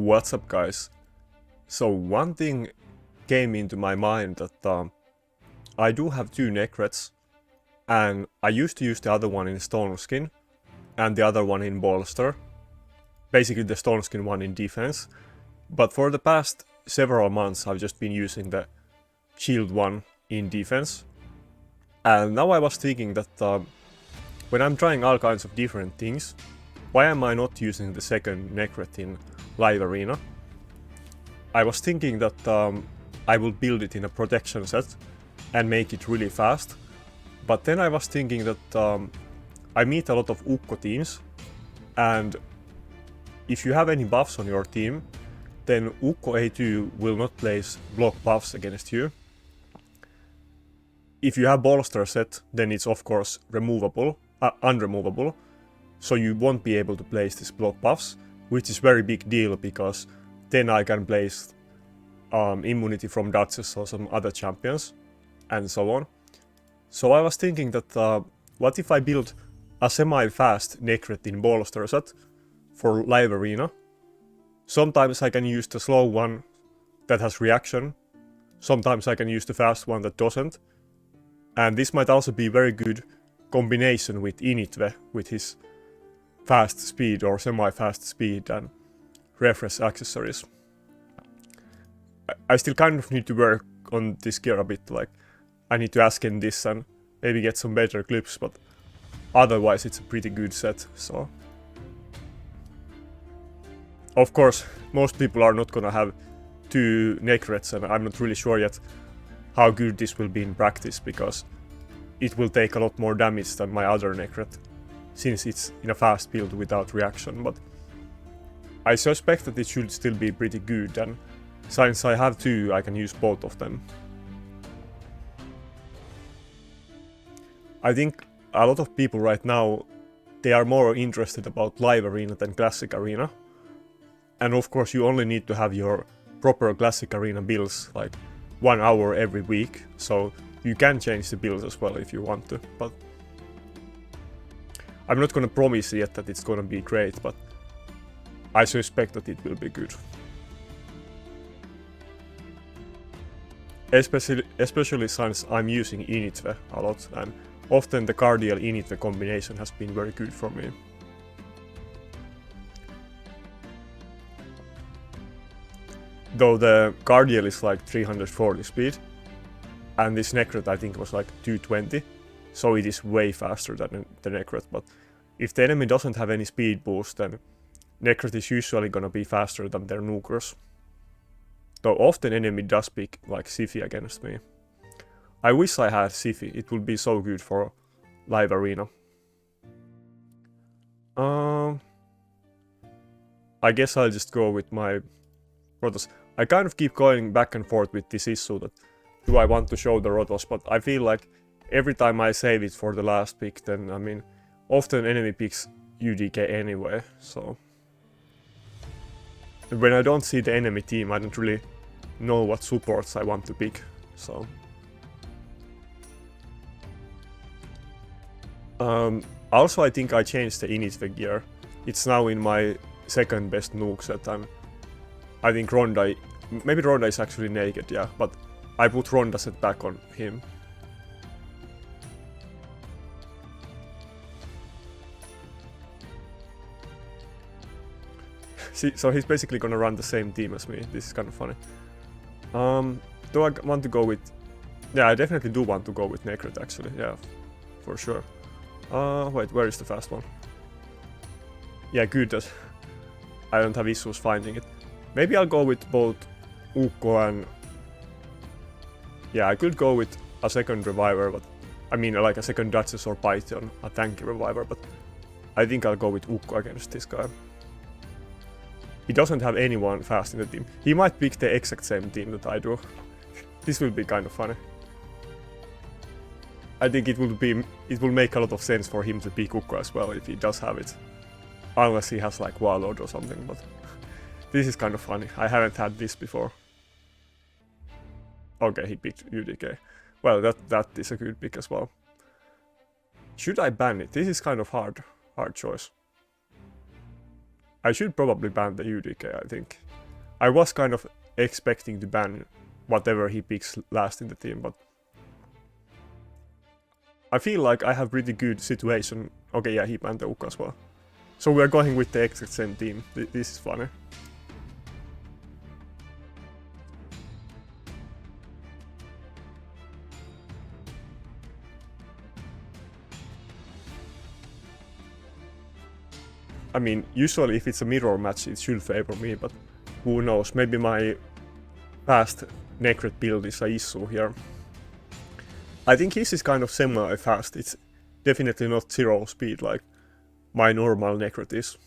What's up, guys? So one thing came into my mind that I do have two Necrets, and I used to use the other one in Stone Skin and the other one in Bolster. Basically the Stone Skin one in defense. But for the past several months I've just been using the Shield one in defense. And now I was thinking that when I'm trying all kinds of different things, why am I not using the second Necret in Live Arena? I was thinking that I will build it in a protection set and make it really fast. But then I was thinking that I meet a lot of Ukko teams, and if you have any buffs on your team, then Ukko A2 will not place block buffs against you. If you have Bolster set, then it's of course unremovable, so you won't be able to place these block buffs, which is very big deal because then I can place immunity from dodges or some other champions, and so on. So I was thinking that what if I build a semi-fast Necret in Bolster set for Live Arena. Sometimes I can use the slow one that has reaction, sometimes I can use the fast one that doesn't. And this might also be very good combination with Initve, with his fast speed or semi-fast speed and refresh accessories. I still kind of need to work on this gear a bit, like I need to ask in this and maybe get some better clips, but otherwise it's a pretty good set, so. Of course, most people are not gonna have two Necrets, and I'm not really sure yet how good this will be in practice, because it will take a lot more damage than my other Necret, since it's in a fast build without reaction, but I suspect that it should still be pretty good, and since I have two, I can use both of them. I think a lot of people right now, they are more interested about Live Arena than Classic Arena. And of course you only need to have your proper Classic Arena builds like 1 hour every week, so you can change the builds as well if you want to, but I'm not gonna promise yet that it's gonna be great, but I suspect that it will be good. Especially since I'm using Initve a lot, and often the Cardial Initve combination has been very good for me. Though the Cardial is like 340 speed, and this Necret I think was like 220, so it is way faster than the Necret, but if the enemy doesn't have any speed boost, then Necret is usually gonna be faster than their nukers. Though often enemy does pick like Sifi against me. I wish I had Sifi, it would be so good for Live Arena. I guess I'll just go with my Rotos. I kind of keep going back and forth with this issue that do I want to show the Rotos, but I feel like every time I save it for the last pick, then I mean, often enemy picks UDK anyway, so. And when I don't see the enemy team, I don't really know what supports I want to pick, so. Also I think I changed the Initve gear. It's now in my second best nuke set, and I think Ronda, maybe Ronda is actually naked, yeah, but I put Ronda set back on him. See, so he's basically gonna run the same team as me. This is kind of funny. Do I want to go with... Yeah, I definitely do want to go with Necret actually, yeah, for sure. Wait, where is the fast one? Yeah, good that I don't have issues finding it. Maybe I'll go with both Ukko and... Yeah, I could go with a second Reviver, but... I mean, like a second Duchess or Python, a tanky Reviver, but... I think I'll go with Ukko against this guy. He doesn't have anyone fast in the team. He might pick the exact same team that I do. This will be kind of funny. I think it will make a lot of sense for him to pick Ukko as well if he does have it. Unless he has like Warlord or something, but... This is kind of funny, I haven't had this before. Okay, he picked UDK. Well, that is a good pick as well. Should I ban it? This is kind of hard choice. I should probably ban the UDK, I think. I was kind of expecting to ban whatever he picks last in the team, but I feel like I have pretty good situation. Okay, yeah, he banned the Uk as well. So we're going with the exact same team. This is funny. I mean, usually if it's a mirror match, it should favor me, but who knows? Maybe my fast Necret build is an issue here. I think his is kind of semi-fast. It's definitely not 0 speed like my normal Necret is.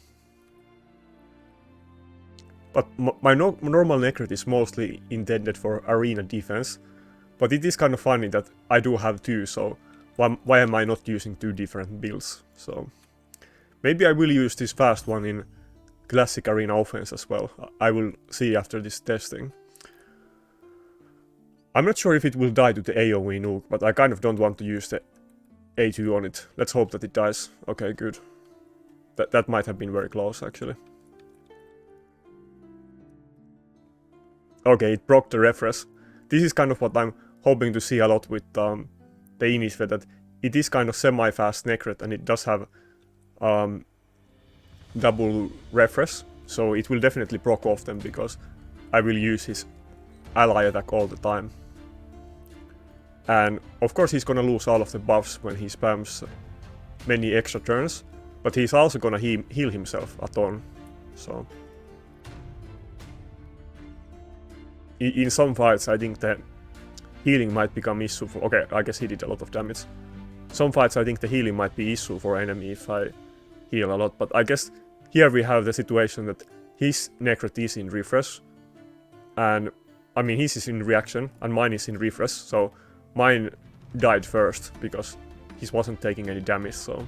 But my normal Necret is mostly intended for arena defense. But it is kind of funny that I do have 2, so why am I not using 2 different builds? So maybe I will use this fast one in classic arena offense as well. I will see after this testing. I'm not sure if it will die to the AoE nuke, but I kind of don't want to use the A2 on it. Let's hope that it dies. Okay, good. That might have been very close, actually. Okay, it broke the refresh. This is kind of what I'm hoping to see a lot with the Innisve, that it is kind of semi-fast Necret and it does have double refresh, so it will definitely proc off them because I will use his ally attack all the time. And of course he's gonna lose all of the buffs when he spams many extra turns, but he's also gonna heal himself a ton, so in some fights I think that healing might become issue for... Okay, I guess he did a lot of damage. Some fights I think the healing might be issue for enemy if I heal a lot, but I guess here we have the situation that his Necret is in refresh, and I mean his is in reaction and mine is in refresh, so mine died first because he wasn't taking any damage, so...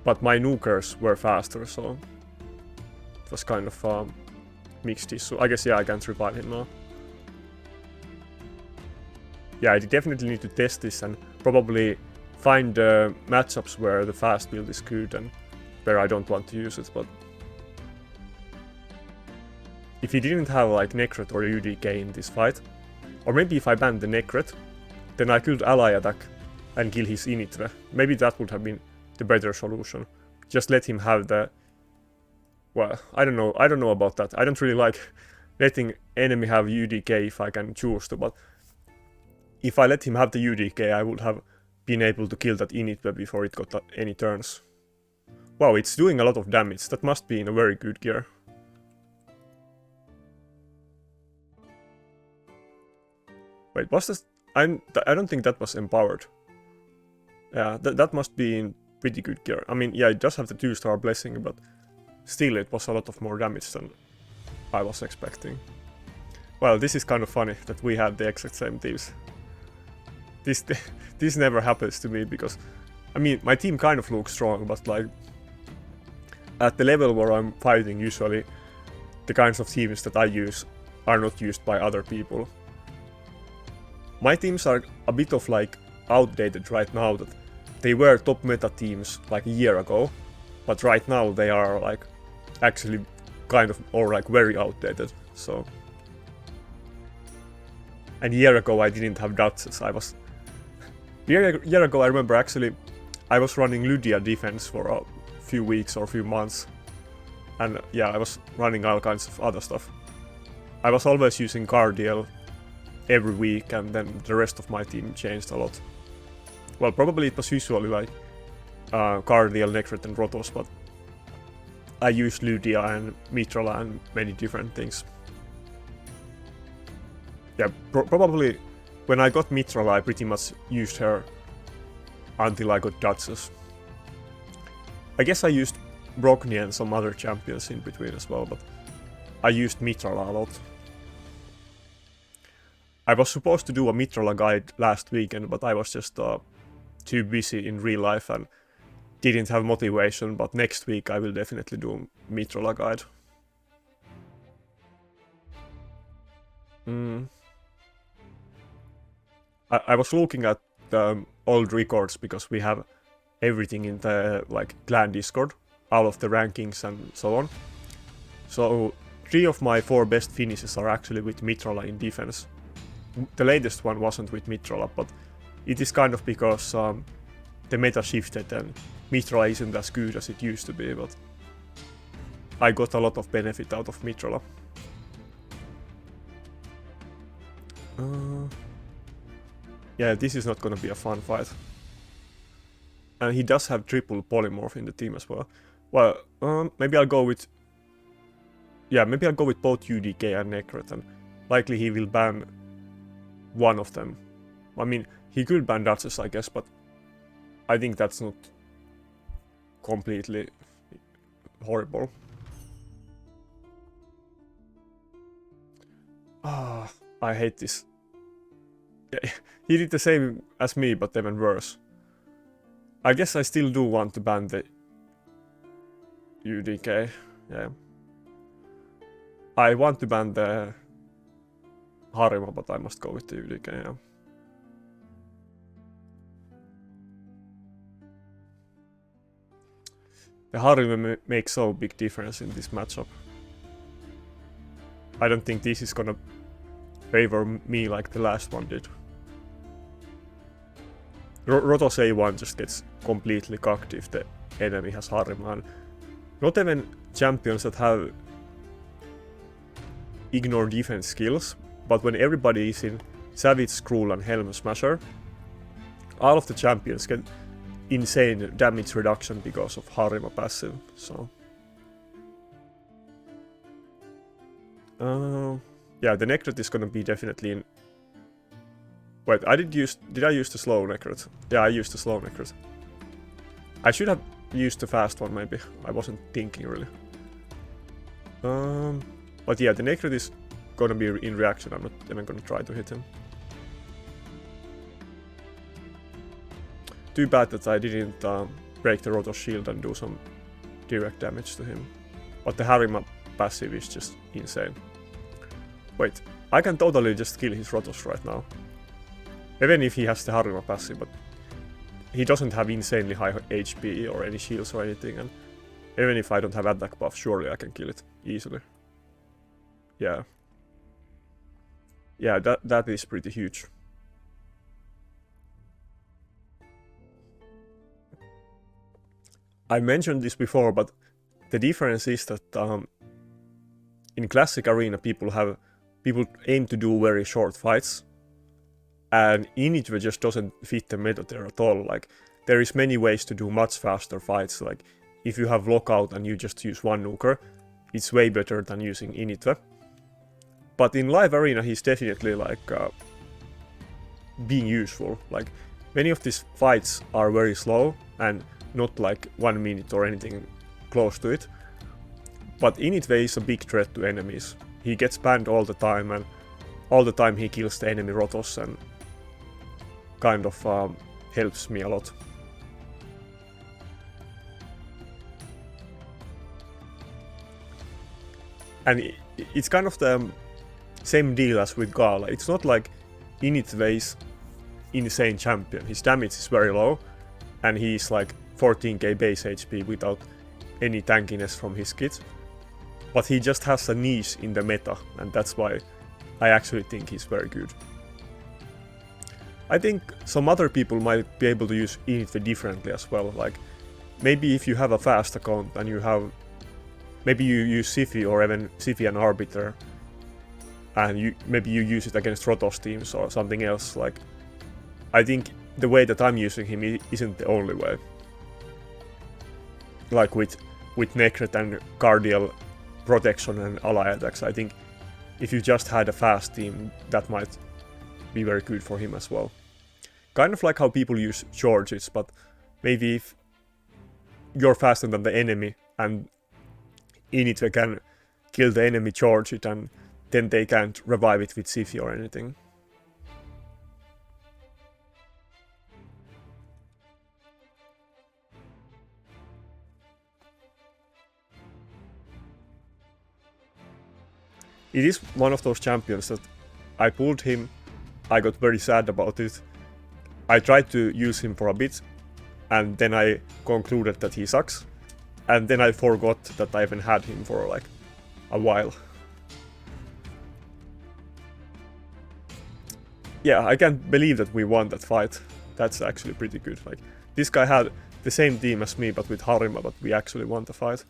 But my nukers were faster, so it was kind of mixed issue. I guess, yeah, I can't revive him now. Yeah, I definitely need to test this and probably find matchups where the fast build is good and where I don't want to use it, but... If he didn't have like Necret or UDK in this fight, or maybe if I banned the Necret, then I could ally attack and kill his Innitre. Maybe that would have been the better solution. Just let him have the... Well, I don't know about that. I don't really like letting enemy have UDK if I can choose to, but if I let him have the UDK, I would have been able to kill that Innitre before it got any turns. Wow, it's doing a lot of damage. That must be in a very good gear. Wait, was this... I don't think that was empowered. Yeah, that must be in pretty good gear. I mean, yeah, it does have the 2-star blessing, but still it was a lot of more damage than I was expecting. Well, this is kind of funny that we had the exact same teams. This never happens to me because, I mean, my team kind of looks strong, but like at the level where I'm fighting, usually the kinds of teams that I use are not used by other people. My teams are a bit of like outdated right now, that they were top meta teams like a year ago, but right now they are like actually kind of, or like very outdated, so. And a year ago I didn't have Duchess. Year ago I remember actually I was running Lydia defense for a few weeks or a few months, and yeah, I was running all kinds of other stuff. I was always using Cardiel every week, and then the rest of my team changed a lot. Well, probably it was usually like Cardiel, Necret and Rotos, but I used Lydia and Mitrala and many different things. Yeah, probably when I got Mitrala I pretty much used her until I got Duchess. I guess I used Brogni and some other champions in between as well, but I used Mitrala a lot. I was supposed to do a Mitrala guide last weekend, but I was just too busy in real life and didn't have motivation, but next week I will definitely do Mitrala guide. I was looking at the old records because we have everything in the like clan Discord, out of the rankings and so on. So 3 of my 4 best finishes are actually with Mitrala in defense. The latest one wasn't with Mitrala, but it is kind of because the meta shifted and Mitrala isn't as good as it used to be, but I got a lot of benefit out of Mitrala. Yeah, this is not gonna be a fun fight. And he does have triple polymorph in the team as well. Well, maybe I'll go with... Yeah, maybe I'll go with both UDK and Necrot, and likely he will ban one of them. I mean, he could ban Duchess, I guess, but I think that's not completely horrible. Ah, I hate this. Yeah, he did the same as me, but even worse. I guess I still do want to ban the UDK, yeah. I want to ban the Harima, but I must go with the UDK, yeah. The Harima makes so big difference in this matchup. I don't think this is gonna favor me like the last one did. Rotos A1 just gets completely cocked if the enemy has Harima. And not even champions that have ignore defense skills, but when everybody is in Savage, Skrull and Helm Smasher, all of the champions get insane damage reduction because of Harima passive, so... yeah, the Necrot is gonna be definitely in... Wait, did I use the slow Necrot? Yeah, I used the slow Necrot. I should have used the fast one, maybe. I wasn't thinking, really. But yeah, the Necrot is gonna be in reaction. I'm not even gonna try to hit him. Too bad that I didn't break the Rotos shield and do some direct damage to him. But the Harima passive is just insane. Wait, I can totally just kill his Rotos right now. Even if he has the Harima passive, but he doesn't have insanely high HP or any shields or anything, and even if I don't have attack buff, surely I can kill it easily. Yeah. Yeah, that is pretty huge. I mentioned this before, but the difference is that in Classic Arena people aim to do very short fights, and Initve just doesn't fit the meta there at all. Like, there is many ways to do much faster fights. Like, if you have lockout and you just use one nuker, it's way better than using Initve. But in live arena, he's definitely like being useful. Like, many of these fights are very slow and not like 1 minute or anything close to it. But Initve is a big threat to enemies. He gets banned all the time, and all the time he kills the enemy Rotos and kind of helps me a lot. And it's kind of the same deal as with Gala. It's not like Initve's insane champion. His damage is very low, and he's like 14k base HP without any tankiness from his kit. But he just has a niche in the meta, and that's why I actually think he's very good. I think some other people might be able to use Initve differently as well. Like, maybe if you have a fast account and you have... Maybe you use Sifi or even Sifi and Arbiter, and maybe you use it against Rotos teams or something else. Like, I think the way that I'm using him isn't the only way. Like with Necrot and Cardial protection and ally attacks, I think if you just had a fast team, that might be very good for him as well. Kind of like how people use charges, but maybe if you're faster than the enemy and Initve can kill the enemy, charge it, and then they can't revive it with Sifi or anything. It is one of those champions that I pulled him, I got very sad about it. I tried to use him for a bit, and then I concluded that he sucks. And then I forgot that I even had him for like a while. Yeah, I can't believe that we won that fight. That's actually pretty good. Like, this guy had the same team as me, but with Harima, but we actually won the fight.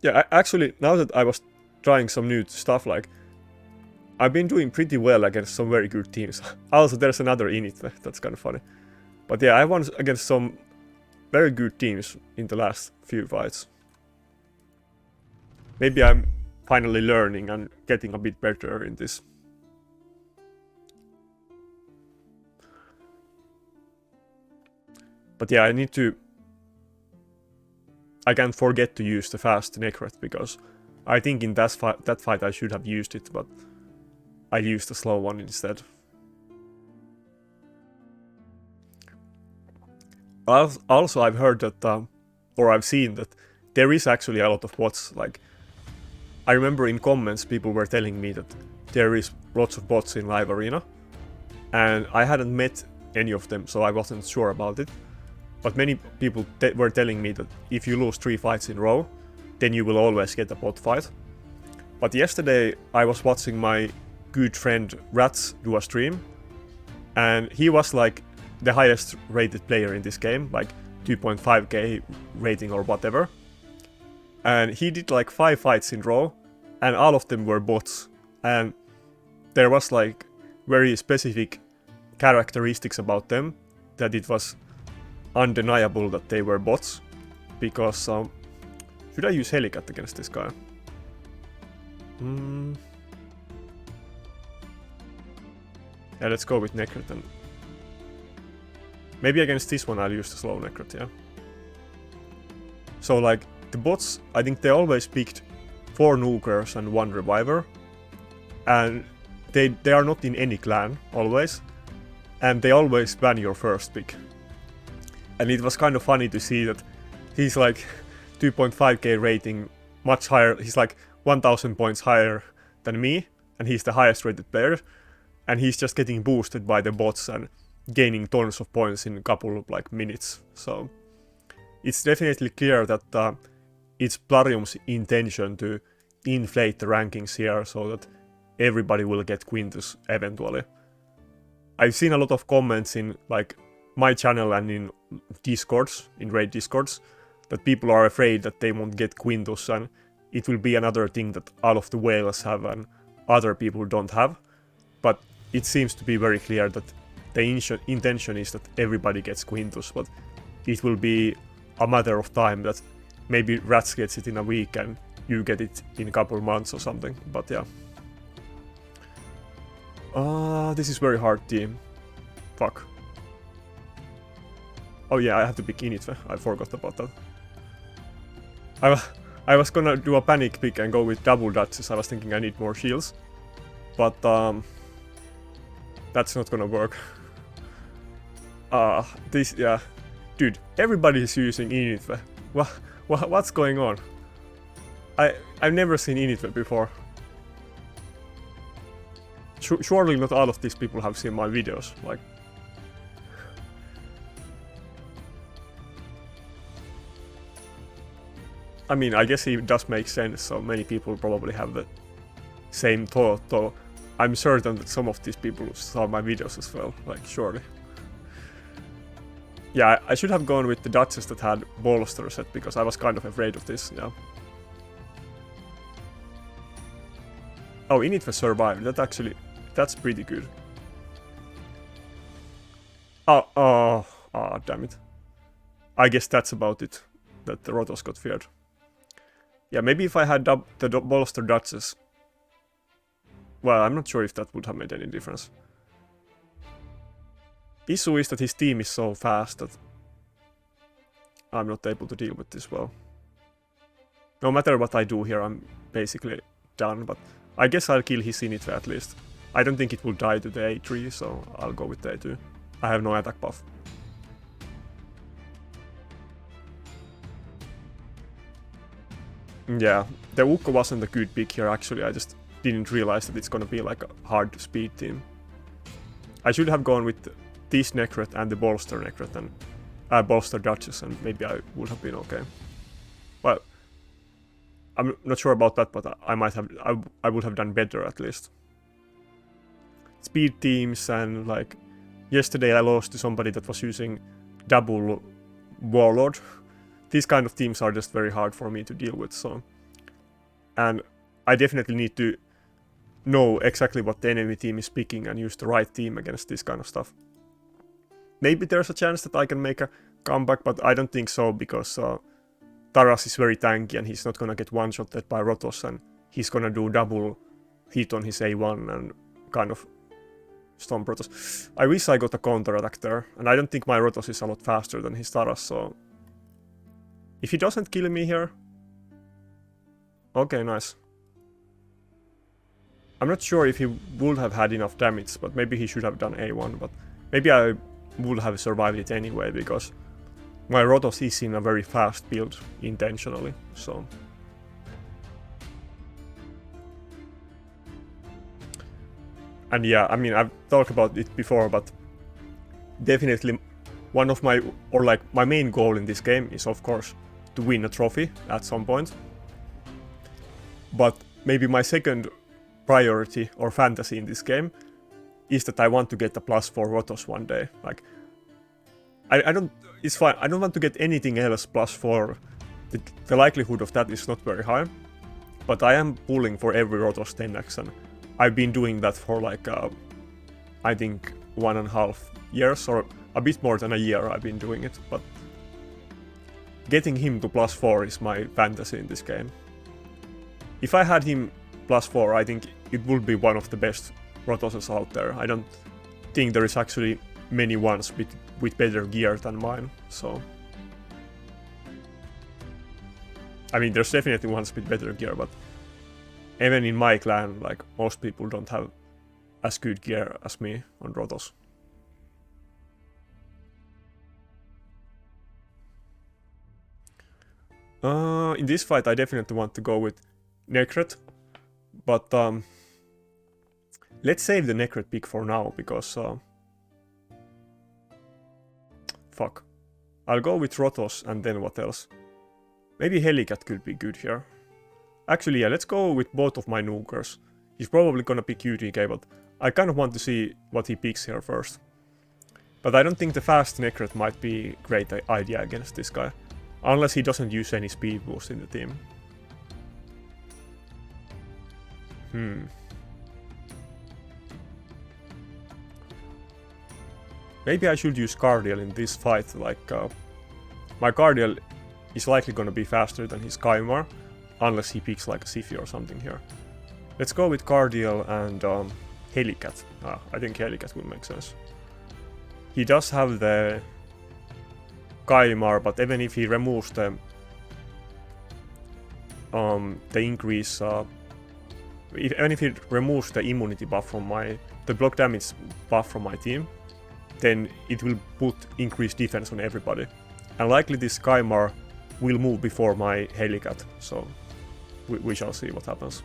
Yeah, actually, now that I was trying some new stuff, like, I've been doing pretty well against some very good teams. Also, there's another Init, that's kind of funny. But yeah, I won against some very good teams in the last few fights. Maybe I'm finally learning and getting a bit better in this. But yeah, I can't forget to use the fast Necrot, because I think in that fight I should have used it, but I used the slow one instead. Also, I've heard that, or I've seen that there is actually a lot of bots. Like, I remember in comments people were telling me that there is lots of bots in Live Arena, and I hadn't met any of them, so I wasn't sure about it. But many people were telling me that if you lose 3 fights in a row, then you will always get a bot fight. But yesterday I was watching my good friend Rats do a stream, and he was like the highest rated player in this game, like 2.5k rating or whatever. And he did like 5 fights in a row, and all of them were bots. And there was like very specific characteristics about them that it was undeniable that they were bots. Because should I use Helicat against this guy? Yeah, let's go with Necrot and maybe against this one I'll use the slow Necrot, yeah. So like the bots, I think they always picked 4 nukers and 1 reviver, and they are not in any clan always, and they always ban your first pick. And it was kind of funny to see that he's like 2.5k rating, much higher, he's like 1000 points higher than me, and he's the highest rated player, and he's just getting boosted by the bots and gaining tons of points in a couple of like minutes. So it's definitely clear that it's Plarium's intention to inflate the rankings here so that everybody will get Quintus eventually. I've seen a lot of comments in like my channel and in discords, in raid discords, that people are afraid that they won't get Quintus and it will be another thing that all of the whales have and other people don't have. But it seems to be very clear that the intention is that everybody gets Quintus, but it will be a matter of time that maybe Rats gets it in a week and you get it in a couple of months or something, but yeah. This is very hard team. Fuck. Oh yeah, I have to pick Initve. I forgot about that. I was gonna do a panic pick and go with double Dutches. I was thinking I need more shields. But that's not gonna work. Yeah. Dude, everybody is using Initve. What's going on? I've never seen Initve before. Surely not all of these people have seen my videos, like... I mean, I guess it does make sense, so many people probably have the same thought, though I'm certain that some of these people saw my videos as well, like, surely. Yeah, I should have gone with the Duchess that had bolster set, because I was kind of afraid of this, yeah. Oh, Initve survived, that's pretty good. Oh, damn it. I guess that's about it, that the Rotos got feared. Yeah, maybe if I had the bolster Duchess. Well, I'm not sure if that would have made any difference. Issue is that his team is so fast that I'm not able to deal with this well. No matter what I do here, I'm basically done, but I guess I'll kill his Initve at least. I don't think it will die to the A3, so I'll go with the A2. I have no attack buff. Yeah, the Ukko wasn't a good pick here actually, I just didn't realize that it's gonna be like a hard speed team. I should have gone with this Necrot and the bolster Necrot and bolster dodges and maybe I would have been okay. Well, I'm not sure about that, but I might have, I would have done better at least. Speed teams and like, yesterday I lost to somebody that was using double warlord. These kind of teams are just very hard for me to deal with, so. And I definitely need to know exactly what the enemy team is picking and use the right team against this kind of stuff. Maybe there's a chance that I can make a comeback, but I don't think so, because Taras is very tanky and he's not gonna get one-shotted by Rotos, and he's gonna do double hit on his A1 and kind of stomp Rotos. I wish I got a counter-attack there, and I don't think my Rotos is a lot faster than his Taras, so... If he doesn't kill me here... Okay, nice. I'm not sure if he would have had enough damage, but maybe he should have done A1, but maybe I would have survived it anyway, because my Rotos is in a very fast build intentionally, so... And yeah, I mean, I've talked about it before, but definitely one of my, or like my main goal in this game is of course to win a trophy at some point. But maybe my second priority or fantasy in this game is that I want to get a +4 Rotos one day. Like, I don't, it's fine, I don't want to get anything else +4. The likelihood of that is not very high. But I am pulling for every Rotos 10x, and I've been doing that for like, I think 1.5 years, or a bit more than a year I've been doing it, but getting him to +4 is my fantasy in this game. If I had him +4, I think it would be one of the best Rotoses out there. I don't think there is actually many ones with better gear than mine, so... I mean, there's definitely ones with better gear, but even in my clan, like, most people don't have as good gear as me on Rotos. In this fight, I definitely want to go with Necrot, but let's save the Necrot pick for now, because fuck. I'll go with Rotos and then what else? Maybe Helicat could be good here. Actually, yeah, let's go with both of my nukers. He's probably gonna pick UTK, but I kind of want to see what he picks here first. But I don't think the fast Necrot might be a great idea against this guy. Unless he doesn't use any speed boost in the team. Maybe I should use Cardiel in this fight, like... my Cardiel is likely gonna be faster than his Kaimar, unless he picks like a Sifi or something here. Let's go with Cardiel and Helicat. I think Helicat will make sense. He does have the Kaimar, but even if he removes the increase, even if he removes the immunity buff from the block damage buff from my team, then it will put increased defense on everybody. And likely this Kaimar will move before my Helicat, so we shall see what happens.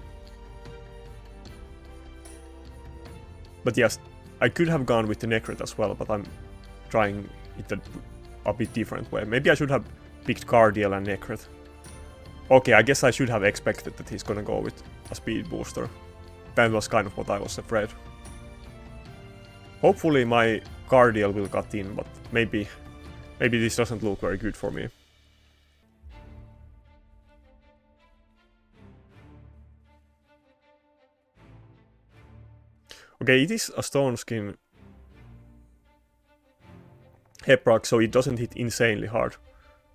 But yes, I could have gone with the Necrot as well, but I'm trying it a bit different way. Maybe I should have picked Cardiel and Necrot. Okay, I guess I should have expected that he's gonna go with a speed booster. That was kind of what I was afraid. Hopefully my Cardiel will cut in, but maybe this doesn't look very good for me. Okay, it is a stone skin Heproc, so it doesn't hit insanely hard.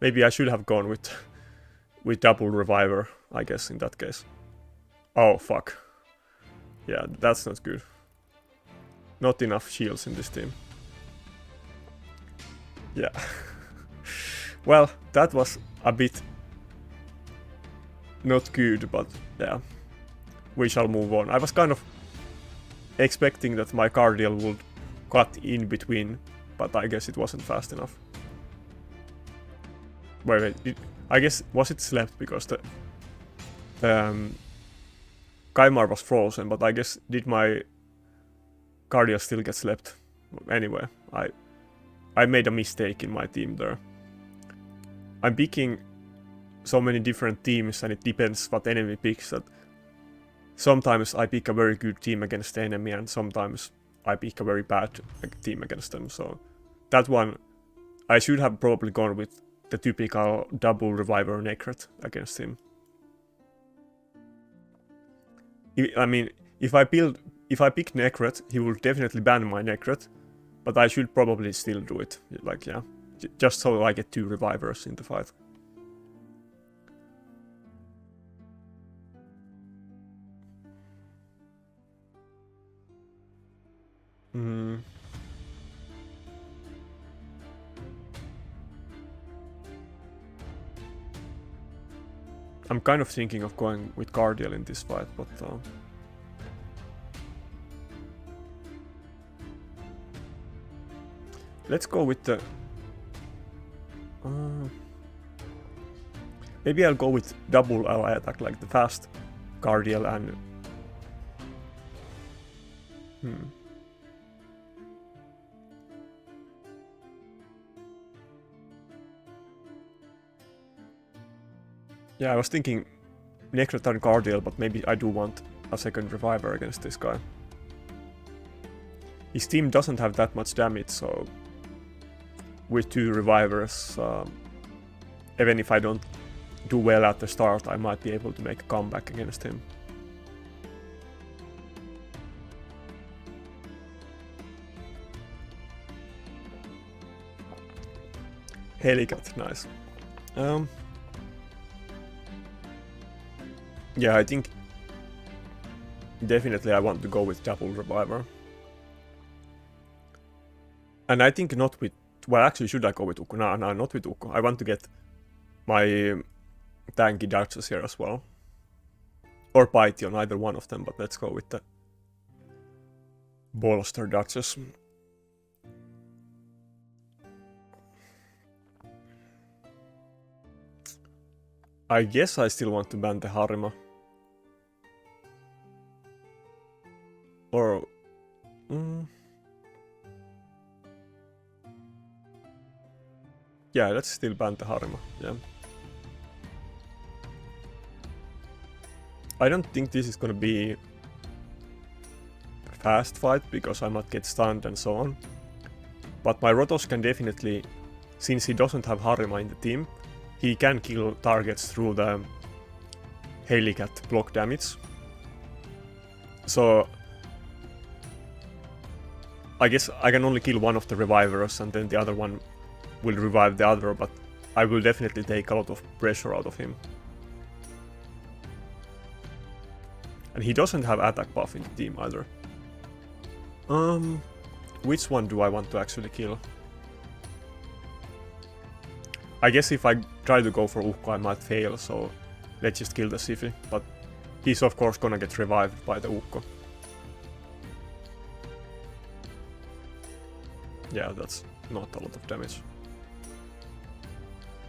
Maybe I should have gone with double reviver, I guess, in that case. Oh, fuck. Yeah, that's not good. Not enough shields in this team. Yeah. Well, that was a bit not good, but yeah. We shall move on. I was kind of expecting that my Cardiel would cut in between, but I guess it wasn't fast enough. Wait, I guess, was it slept because the Kaimar was frozen, but I guess, did my Cardiel still get slept? Anyway, I made a mistake in my team there. I'm picking so many different teams and it depends what enemy picks that sometimes I pick a very good team against the enemy and sometimes I pick a very bad team against them. So that one, I should have probably gone with the typical double reviver Necrot against him. I mean, if I pick Necrot, he will definitely ban my Necrot, but I should probably still do it. Like, yeah, just so I get 2 revivers in the fight. I'm kind of thinking of going with Guardian in this fight, but let's go with the... maybe I'll go with double ally attack, like the fast Guardian and... Yeah, I was thinking Necrot and Guardian, but maybe I do want a second reviver against this guy. His team doesn't have that much damage, so with 2 revivers, even if I don't do well at the start, I might be able to make a comeback against him. Helicat, nice. Yeah, I think definitely I want to go with double reviver. And I think not with... Well, actually, should I go with Ukko? No, not with Ukko. I want to get my tanky Duchess here as well. Or Python, either one of them, but let's go with the Bolster Duchess. I guess I still want to ban the Harima. Or... yeah, let's still ban the Harima, yeah. I don't think this is gonna be a fast fight, because I might get stunned and so on. But my Rotos can definitely, since he doesn't have Harima in the team, he can kill targets through the Helicat block damage. So I guess I can only kill one of the revivers and then the other one will revive the other, but I will definitely take a lot of pressure out of him. And he doesn't have attack buff in the team either. Which one do I want to actually kill? I guess if I try to go for Ukko I might fail, so let's just kill the Sifi, but he's of course gonna get revived by the Ukko. Yeah, that's not a lot of damage.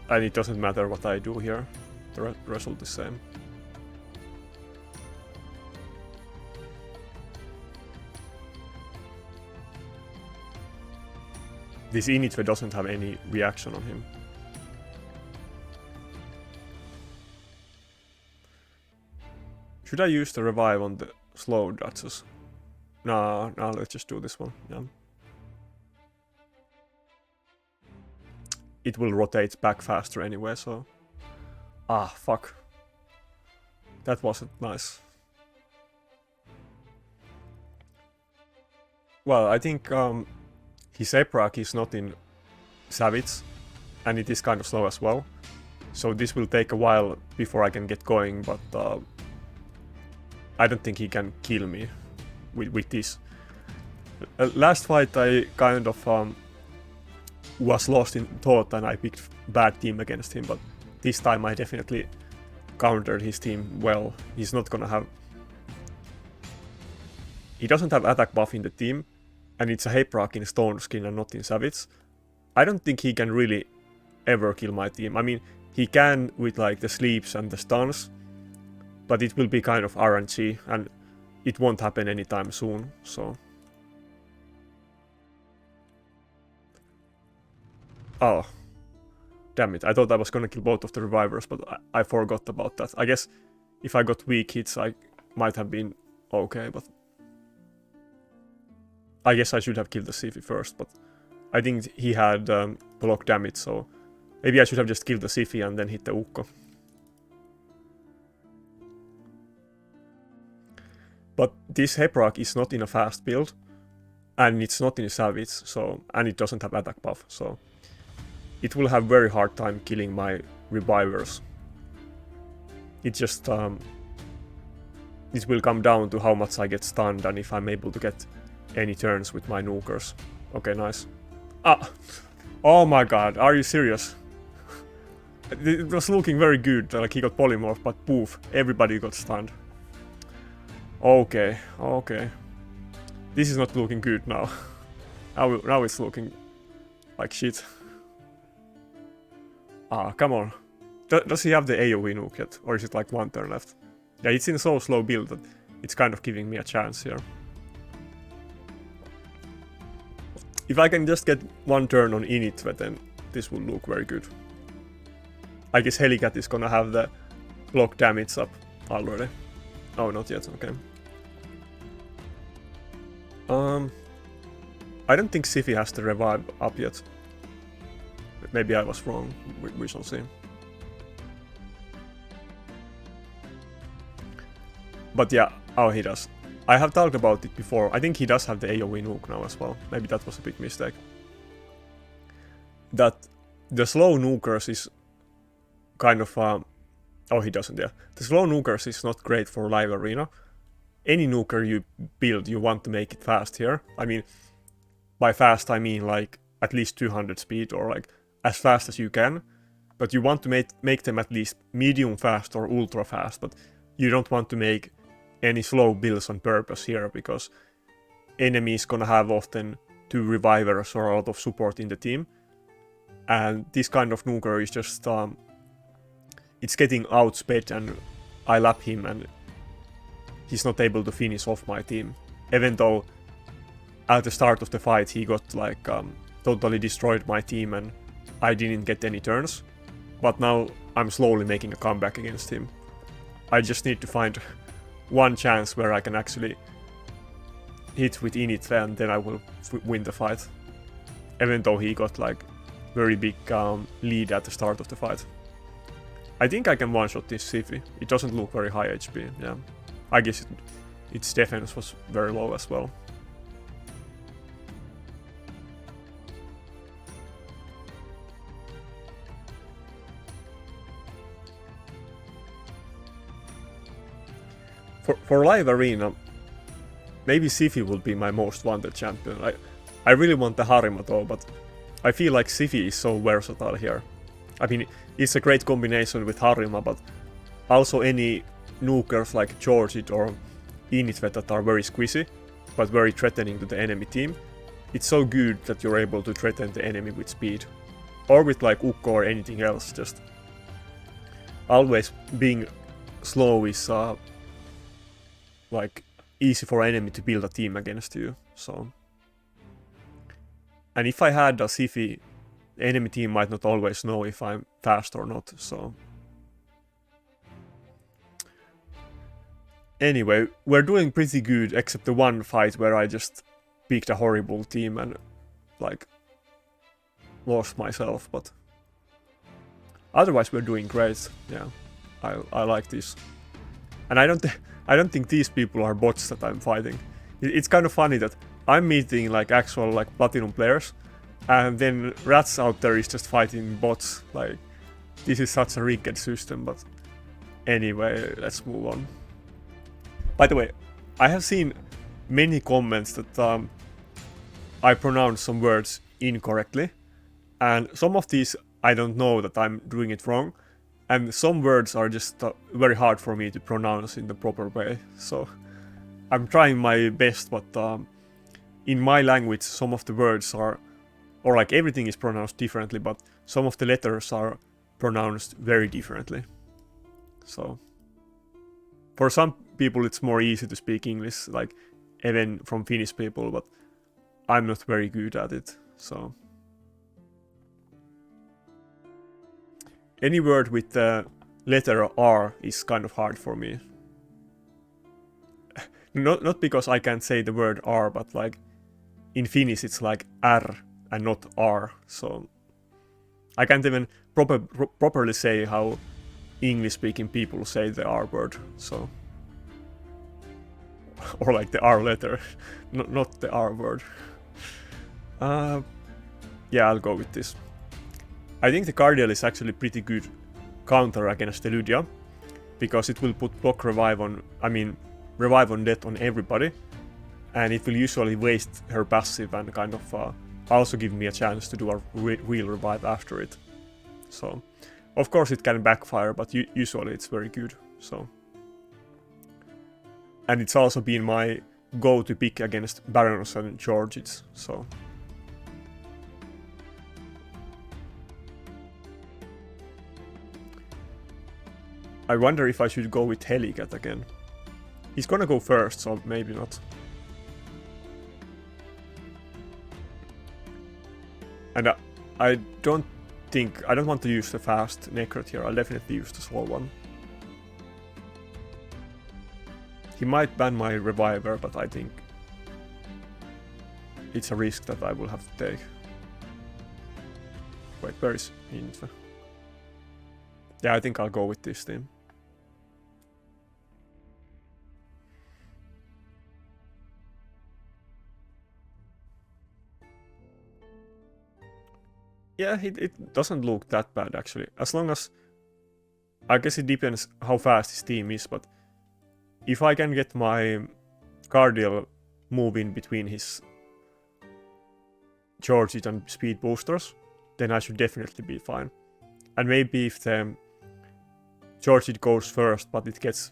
And it doesn't matter what I do here, the result is same. This Initve doesn't have any reaction on him. Should I use the revive on the slow Duchess? No, let's just do this one, yeah. It will rotate back faster anyway, so... ah, fuck. That wasn't nice. Well, I think his Eprak is not in Savage, and it is kind of slow as well. So this will take a while before I can get going, but I don't think he can kill me with this. Last fight I kind of was lost in thought and I picked bad team against him, but this time I definitely countered his team well. He's not gonna have... he doesn't have attack buff in the team, and it's a Eprak in Stone Skin and not in Savage. I don't think he can really ever kill my team. I mean, he can with like the sleeps and the stuns, but it will be kind of RNG and it won't happen anytime soon, so... Oh. Damn it, I thought I was gonna kill both of the revivers, but I forgot about that. I guess if I got weak hits, I might have been okay, but... I guess I should have killed the Sifi first, but... I think he had block damage, so... Maybe I should have just killed the Sifi and then hit the Ukko. But this Hebrak is not in a fast build, and it's not in a Savage, so... And it doesn't have attack buff, so... It will have very hard time killing my revivers. It just... it will come down to how much I get stunned and if I'm able to get any turns with my nukers. Okay, nice. Ah! Oh my god, are you serious? It was looking very good, like he got polymorph, but poof, everybody got stunned. Okay, okay. This is not looking good now. Now it's looking like shit. Ah, come on. Does he have the AoE nuke yet? Or is it like one turn left? Yeah, it's in so slow build that it's kind of giving me a chance here. If I can just get one turn on Init, then this will look very good. I guess Helicat is gonna have the block damage up already. Oh, not yet, okay. I don't think Sifi has the revive up yet. Maybe I was wrong, we shall see. But yeah, oh, he does. I have talked about it before. I think he does have the AoE nuke now as well. Maybe that was a big mistake. That the slow nukers is kind of... oh, he doesn't, yeah. The slow nukers is not great for live arena. Any nuker you build, you want to make it fast here. I mean, by fast I mean like at least 200 speed or like as fast as you can. But you want to make them at least medium fast or ultra fast. But you don't want to make any slow builds on purpose here, because enemy is gonna have often 2 revivers or a lot of support in the team. And this kind of nuker is just... it's getting outsped and I lap him and he's not able to finish off my team. Even though at the start of the fight he got like totally destroyed my team and I didn't get any turns. But now I'm slowly making a comeback against him. I just need to find one chance where I can actually hit with Init and then I will win the fight. Even though he got like very big lead at the start of the fight. I think I can one-shot this Sifi. It doesn't look very high HP, yeah. I guess its defense was very low as well. For live arena, maybe Sifi will be my most wanted champion. I really want the Harima though, but I feel like Sifi is so versatile here. I mean, it's a great combination with Harima, but also any nukers like Georgid or Initvet that are very squishy, but very threatening to the enemy team. It's so good that you're able to threaten the enemy with speed. Or with like Ukko or anything else, just... Always being slow is like easy for enemy to build a team against you, so... And if I had a Sifi, the enemy team might not always know if I'm fast or not, so... Anyway, we're doing pretty good, except the one fight where I just picked a horrible team and, like, lost myself, but... Otherwise we're doing great, yeah. I like this. And I don't think these people are bots that I'm fighting. It's kind of funny that I'm meeting like actual like platinum players, and then Rats out there is just fighting bots. Like, this is such a rigged system, but anyway, let's move on. By the way, I have seen many comments that I pronounce some words incorrectly, and some of these I don't know that I'm doing it wrong, and some words are just very hard for me to pronounce in the proper way, so I'm trying my best, but in my language some of the words are, or like everything is pronounced differently, but some of the letters are pronounced very differently. So for some people it's more easy to speak English, like even from Finnish people, but I'm not very good at it, so... any word with the letter R is kind of hard for me. Not because I can't say the word R, but like in Finnish it's like R and not R, so I can't even properly say how English-speaking people say the R word, so... or like the R letter, not the R word. Yeah, I'll go with this. I think the Cardial is actually pretty good counter against the Lydia, because it will put block revive on, revive on death on everybody, and it will usually waste her passive and kind of also give me a chance to do a real revive after it. So, of course it can backfire, but usually it's very good, so... And it's also been my go-to pick against Barons and Georges, so... I wonder if I should go with Helicat again. He's gonna go first, so maybe not. And I don't want to use the fast Necrot here, I'll definitely use the slow one. He might ban my Reviver, but I think it's a risk that I will have to take. Wait, where is Inve? Yeah, I think I'll go with this team. Yeah, it doesn't look that bad actually. As long as... I guess it depends how fast his team is, but... If I can get my Cardial move in between his Georges and speed boosters, then I should definitely be fine. And maybe if the Georges goes first, but it gets...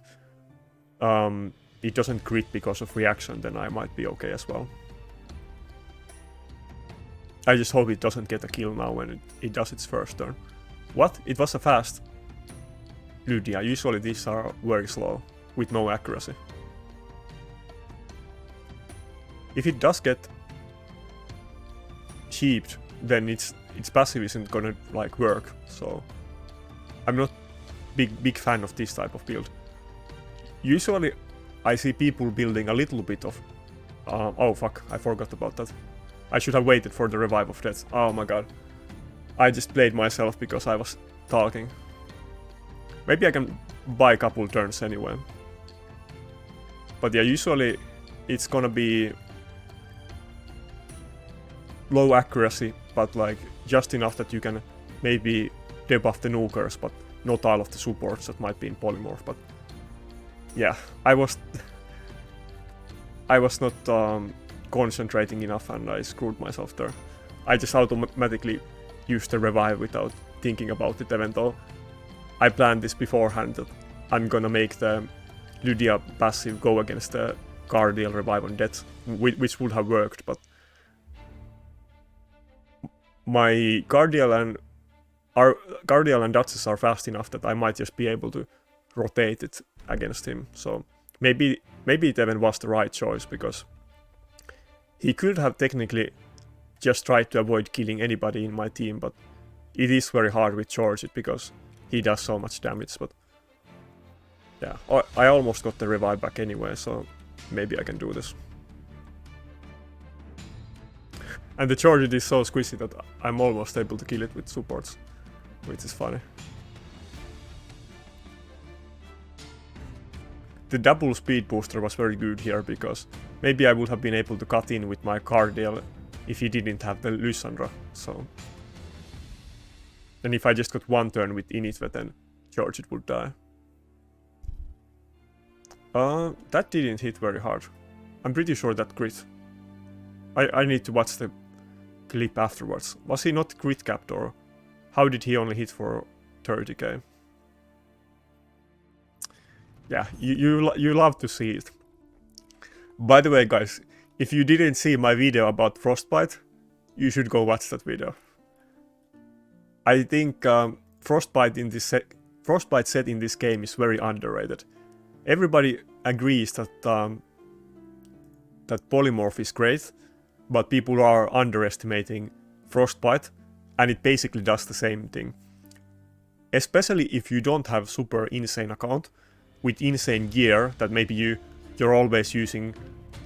it doesn't crit because of reaction, then I might be okay as well. I just hope it doesn't get a kill now when it does its first turn. What? It was a fast Lydia. Usually these are very slow, with no accuracy. If it does get sheeped, then its passive isn't gonna like work, so I'm not big fan of this type of build. Usually I see people building a little bit of... oh fuck, I forgot about that. I should have waited for the revive of death. Oh my god. I just played myself because I was talking. Maybe I can buy a couple turns anyway. But yeah, usually it's gonna be low accuracy, but like just enough that you can maybe debuff the nukers, but not all of the supports that might be in polymorph. But yeah, I was not concentrating enough and I screwed myself there. I just automatically used the revive without thinking about it, even though I planned this beforehand that I'm gonna make the Lydia passive go against the Cardial revive on death, which would have worked, but my Cardial and Duchess are fast enough that I might just be able to rotate it against him, so maybe it even was the right choice, because he could have technically just tried to avoid killing anybody in my team, but it is very hard with Georges because he does so much damage, but yeah, I almost got the revive back anyway, so maybe I can do this. And the Georges is so squishy that I'm almost able to kill it with supports, which is funny. The double speed booster was very good here, because maybe I would have been able to cut in with my Cardial if he didn't have the Lysandra, so... And if I just got one turn with Initve, then Georges would die. That didn't hit very hard. I'm pretty sure that crit. I need to watch the clip afterwards. Was he not crit capped, or how did he only hit for 30k? Yeah, you love to see it. By the way, guys, if you didn't see my video about Frostbite, you should go watch that video. I think Frostbite set in this game is very underrated. Everybody agrees that that polymorph is great, but people are underestimating Frostbite, and it basically does the same thing. especially if you don't have super insane account with insane gear that maybe you're always using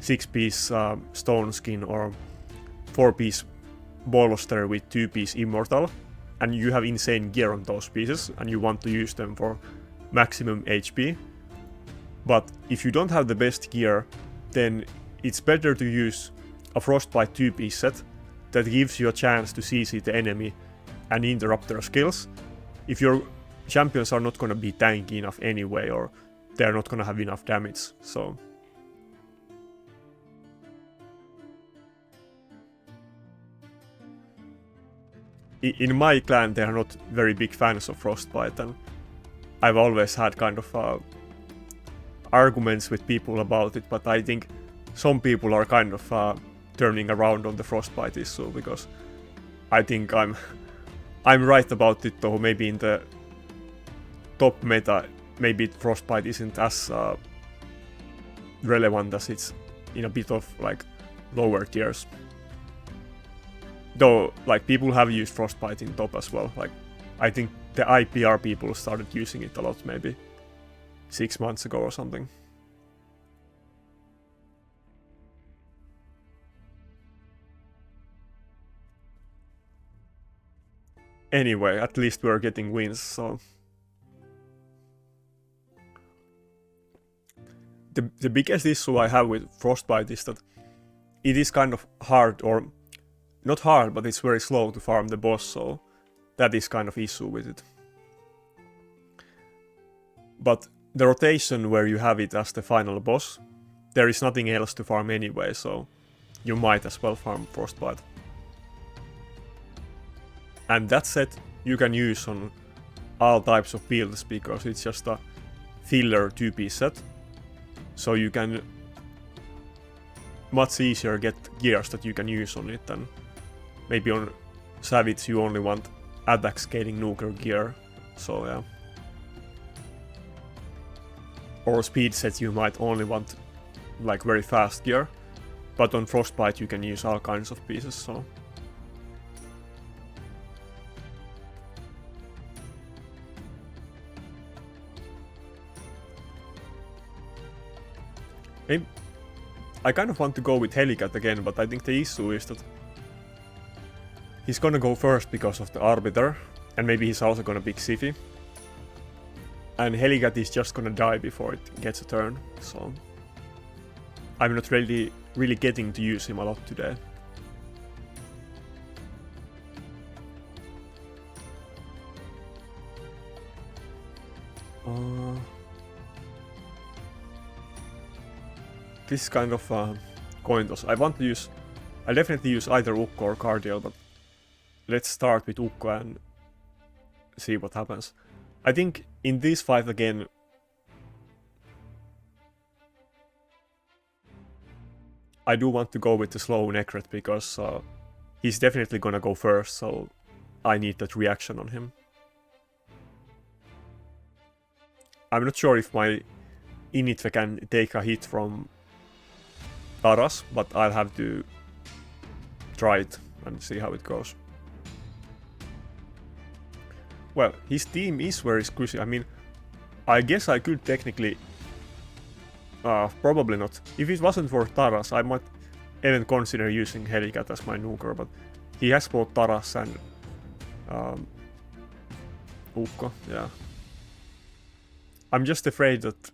6-piece stone skin or 4-piece bolster with 2-piece immortal, and you have insane gear on those pieces and you want to use them for maximum HP. But if you don't have the best gear, then it's better to use a Frostbite 2-piece set that gives you a chance to CC the enemy and interrupt their skills. If your champions are not gonna be tanky enough anyway, or they're not gonna have enough damage, so... In my clan, they are not very big fans of Frostbite, and I've always had kind of arguments with people about it, but I think some people are kind of turning around on the Frostbite issue, because I think I'm right about it, though maybe in the top meta, maybe Frostbite isn't as relevant as it's in a bit of like lower tiers. Though, like, people have used Frostbite in top as well. Like, I think the IPR people started using it a lot, maybe 6 months ago or something. Anyway, at least we're getting wins, so... The biggest issue I have with Frostbite is that it is kind of hard, or... not hard, but it's very slow to farm the boss, so that is kind of issue with it. But the rotation where you have it as the final boss, there is nothing else to farm anyway, so you might as well farm Frostbite. And that set you can use on all types of builds, because it's just a filler 2-piece set, so you can much easier get gears that you can use on it, and maybe on Savage you only want attack scaling nuker gear, so yeah. Or speed sets you might only want like very fast gear, but on Frostbite you can use all kinds of pieces, so... I kind of want to go with Helicat again, but I think the issue is that he's gonna go first because of the Arbiter, and maybe he's also gonna pick Sifi. And Helicat is just gonna die before it gets a turn, so... I'm not really getting to use him a lot today. This is kind of coin toss. I definitely use either Ukko or Cardiel, but let's start with Ukko and see what happens. I think in this fight again, I do want to go with the slow Necret, because he's definitely gonna go first, so I need that reaction on him. I'm not sure if my Initve can take a hit from Taras, but I'll have to try it and see how it goes. Well, his team is very squishy. I mean, I guess I could technically... probably not. If it wasn't for Taras, I might even consider using Helicat as my nuker, but he has both Taras and Ukko, yeah. I'm just afraid that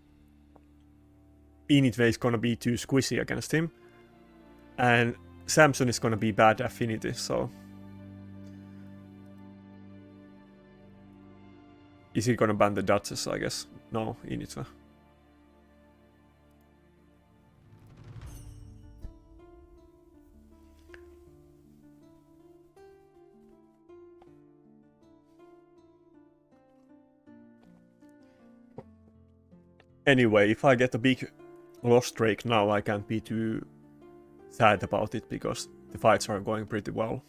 Initve is gonna be too squishy against him, and Samson is gonna be bad affinity, so... Is he gonna ban the Duchess, I guess? No, Initve. Anyway, if I get a big loss streak now, I can't be too sad about it, because the fights are going pretty well.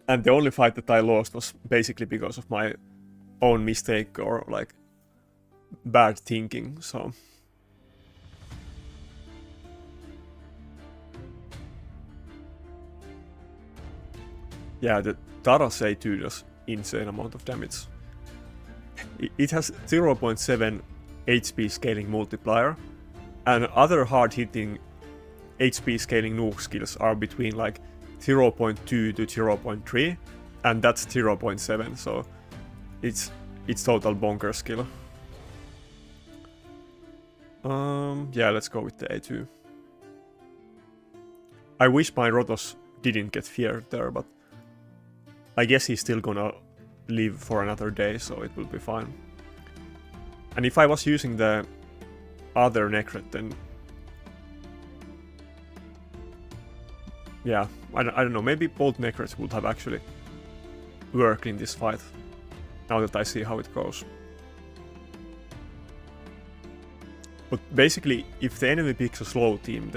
And the only fight that I lost was basically because of my own mistake, or like bad thinking, so... Yeah, the Taras A2 does insane amount of damage. It has 0.7 HP scaling multiplier, and other hard-hitting HP scaling nuke skills are between like 0.2 to 0.3, and that's 0.7, so it's total bonker skill. Yeah, let's go with the A2. I wish my Rotos didn't get feared there, but I guess he's still gonna live for another day, so it will be fine. And if I was using the other Necret, then yeah, I don't know, maybe both Necrets would have actually worked in this fight, now that I see how it goes. But basically, if the enemy picks a slow team,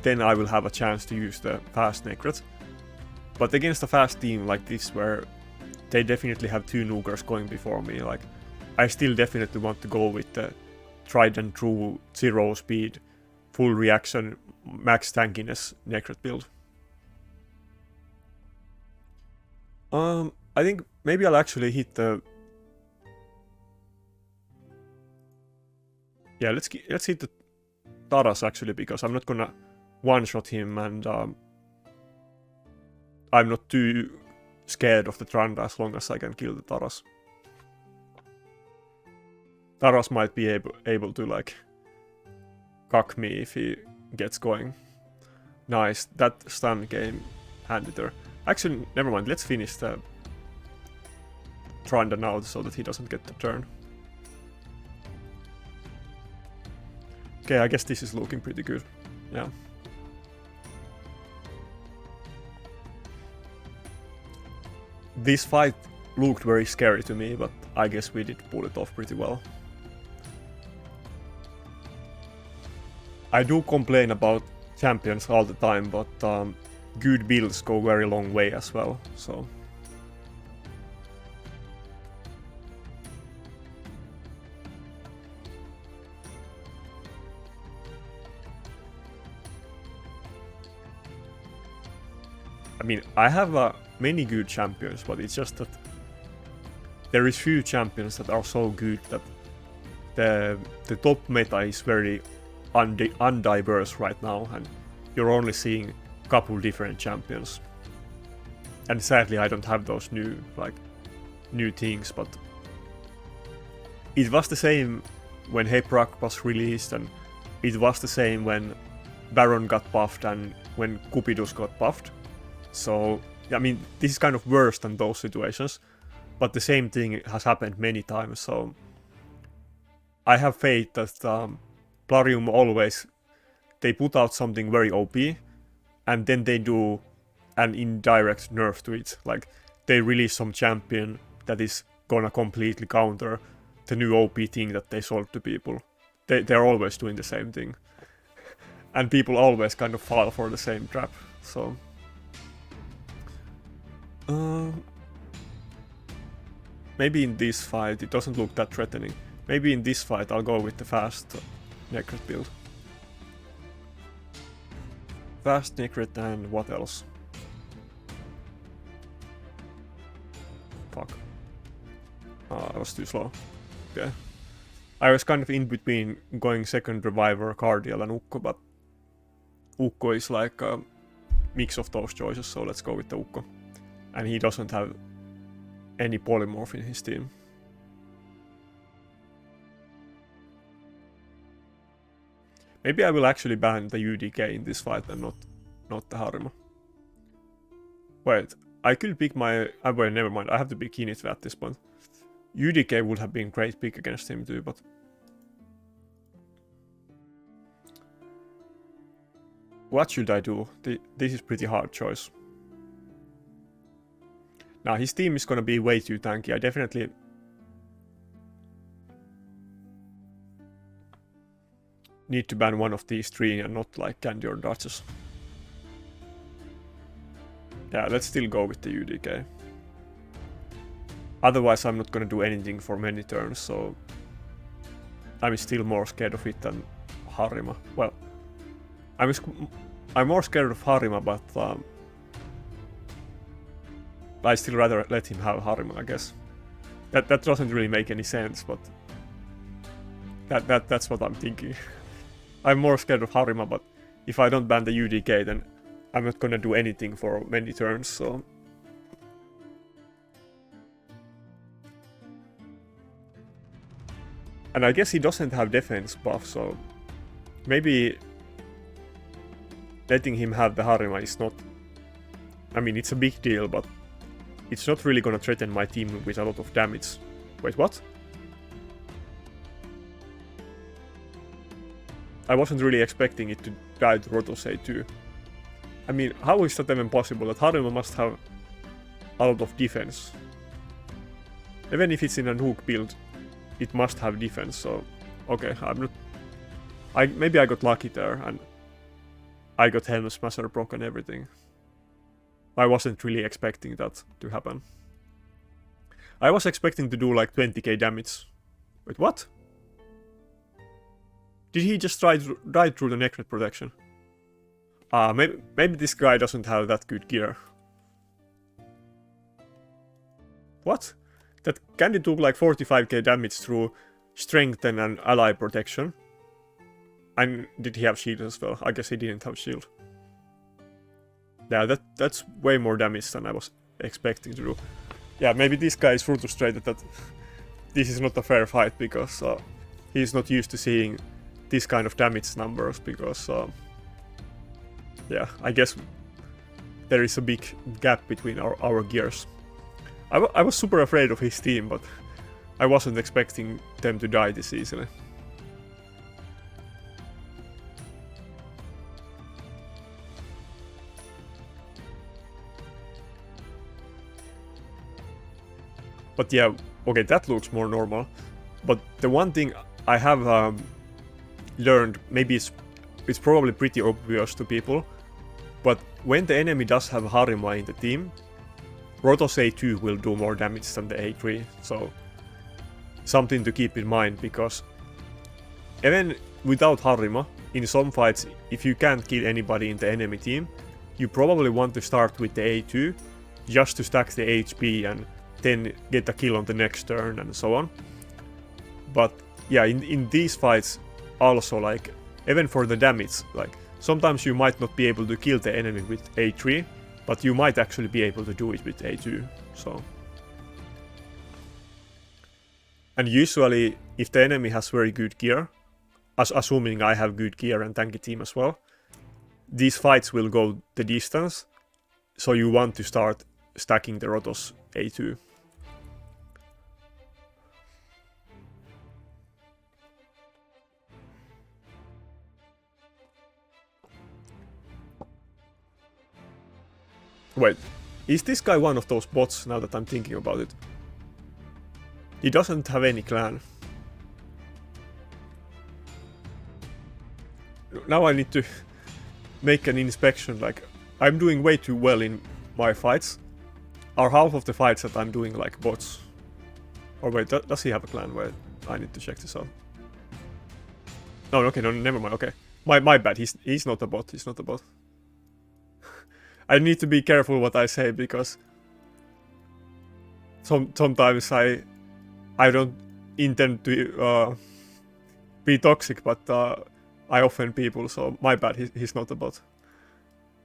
then I will have a chance to use the fast Necret. But against a fast team like this, where they definitely have two nukers going before me, like, I still definitely want to go with the tried and true 0 speed, full reaction, max tankiness Necret build. I think maybe I'll actually hit the... Yeah, let's hit the Taras actually, because I'm not gonna one-shot him, and I'm not too scared of the Tranda as long as I can kill the Taras. Taras might be able to like cuck me if he gets going. Nice, that stun game handy there. Actually, never mind, let's finish the Tranda now so that he doesn't get the turn. Okay, I guess this is looking pretty good. Yeah. This fight looked very scary to me, but I guess we did pull it off pretty well. I do complain about champions all the time, but good builds go very long way as well, so... I mean, I have many good champions, but it's just that there is few champions that are so good that the top meta is very undiverse right now, and you're only seeing a couple different champions. And sadly, I don't have those new things, but it was the same when Heprak was released, and it was the same when Baron got buffed and when Cupidus got buffed. So, I mean, this is kind of worse than those situations, but the same thing has happened many times, so I have faith that Plarium always, they put out something very OP, and then they do an indirect nerf to it, like they release some champion that is gonna completely counter the new OP thing that they sold to people. They're always doing the same thing, and people always kind of fall for the same trap, so... maybe in this fight it doesn't look that threatening. Maybe in this fight I'll go with the fast Necret build. Fast Necret and what else? Fuck. I was too slow. Okay. I was kind of in between going second reviver, Cardial and Ukko, but Ukko is like a mix of those choices, so let's go with the Ukko. And he doesn't have any polymorph in his team. Maybe I will actually ban the UDK in this fight and not the Harima. Wait, I could pick my... well, never mind, I have to pick Initve at this point. UDK would have been a great pick against him too, but... what should I do? This is pretty hard choice. Now, his team is gonna be way too tanky. I definitely... need to ban one of these three and not like Candy or Duchess. Yeah, let's still go with the UDK. Otherwise, I'm not gonna do anything for many turns, so... I'm still more scared of it than Harima. Well, I'm more scared of Harima, but... I still rather let him have Harima, I guess. That doesn't really make any sense, but that's what I'm thinking. I'm more scared of Harima, but if I don't ban the UDK, then I'm not gonna do anything for many turns, so... And I guess he doesn't have defense buff, so... Maybe... letting him have the Harima is not... I mean, it's a big deal, but... It's not really gonna threaten my team with a lot of damage. Wait, what? I wasn't really expecting it to die to Rotos A2. I mean, how is that even possible? That Harima must have a lot of defense. Even if it's in a nuke build, it must have defense, so... Okay, I'm not... maybe I got lucky there, and... I got Helm Smasher proc and everything. I wasn't really expecting that to happen. I was expecting to do like 20k damage. Wait, what? Did he just ride through the Necrotius protection? Maybe this guy doesn't have that good gear. What? That candy took like 45k damage through strengthen and ally protection. And did he have shield as well? I guess he didn't have shield. Yeah, that's way more damage than I was expecting to do. Yeah, maybe this guy is frustrated that this is not a fair fight because he's not used to seeing this kind of damage numbers because yeah, I guess there is a big gap between our gears. I was super afraid of his team, but I wasn't expecting them to die this easily. But yeah, okay, that looks more normal. But the one thing I have learned, maybe it's probably pretty obvious to people, but when the enemy does have Harima in the team, Rotos A2 will do more damage than the A3, so something to keep in mind, because even without Harima, in some fights, if you can't kill anybody in the enemy team, you probably want to start with the A2, just to stack the HP and then get a kill on the next turn and so on. But yeah, in these fights also, like, even for the damage, like, sometimes you might not be able to kill the enemy with A3, but you might actually be able to do it with A2, so... And usually, if the enemy has very good gear, assuming I have good gear and tanky team as well, these fights will go the distance, so you want to start stacking the Rotos A2. Wait, is this guy one of those bots now that I'm thinking about it? He doesn't have any clan. Now I need to make an inspection, like, I'm doing way too well in my fights. Are half of the fights that I'm doing like bots? Or wait, does he have a clan? Wait, I need to check this out. No, okay, no, never mind, okay. My bad, he's not a bot, he's not a bot. I need to be careful what I say, because sometimes I don't intend to be toxic, but I offend people, so my bad, he's not a bot.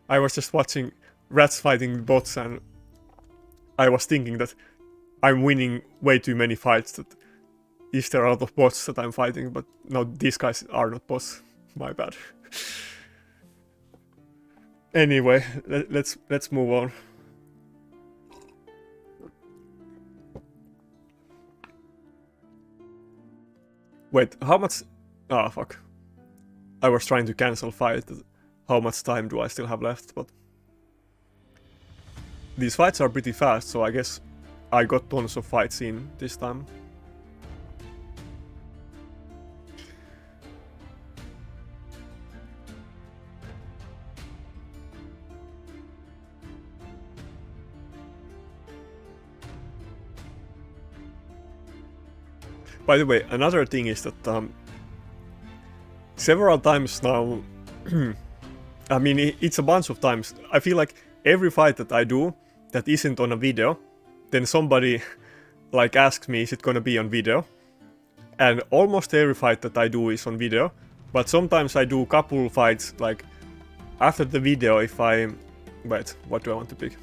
I was just watching rats fighting bots and I was thinking that I'm winning way too many fights, that is there a lot of bots that I'm fighting, but no, these guys are not bots. My bad. Anyway, let's move on. Wait, how much... Ah, fuck. I was trying to cancel fight. How much time do I still have left, but... These fights are pretty fast, so I guess I got tons of fights in this time. By the way, another thing is that several times now, I mean, it's a bunch of times, I feel like every fight that I do, that isn't on a video, then somebody like asks me, is it gonna be on video? And almost every fight that I do is on video, but sometimes I do a couple fights like after the video if I... Wait, what do I want to pick?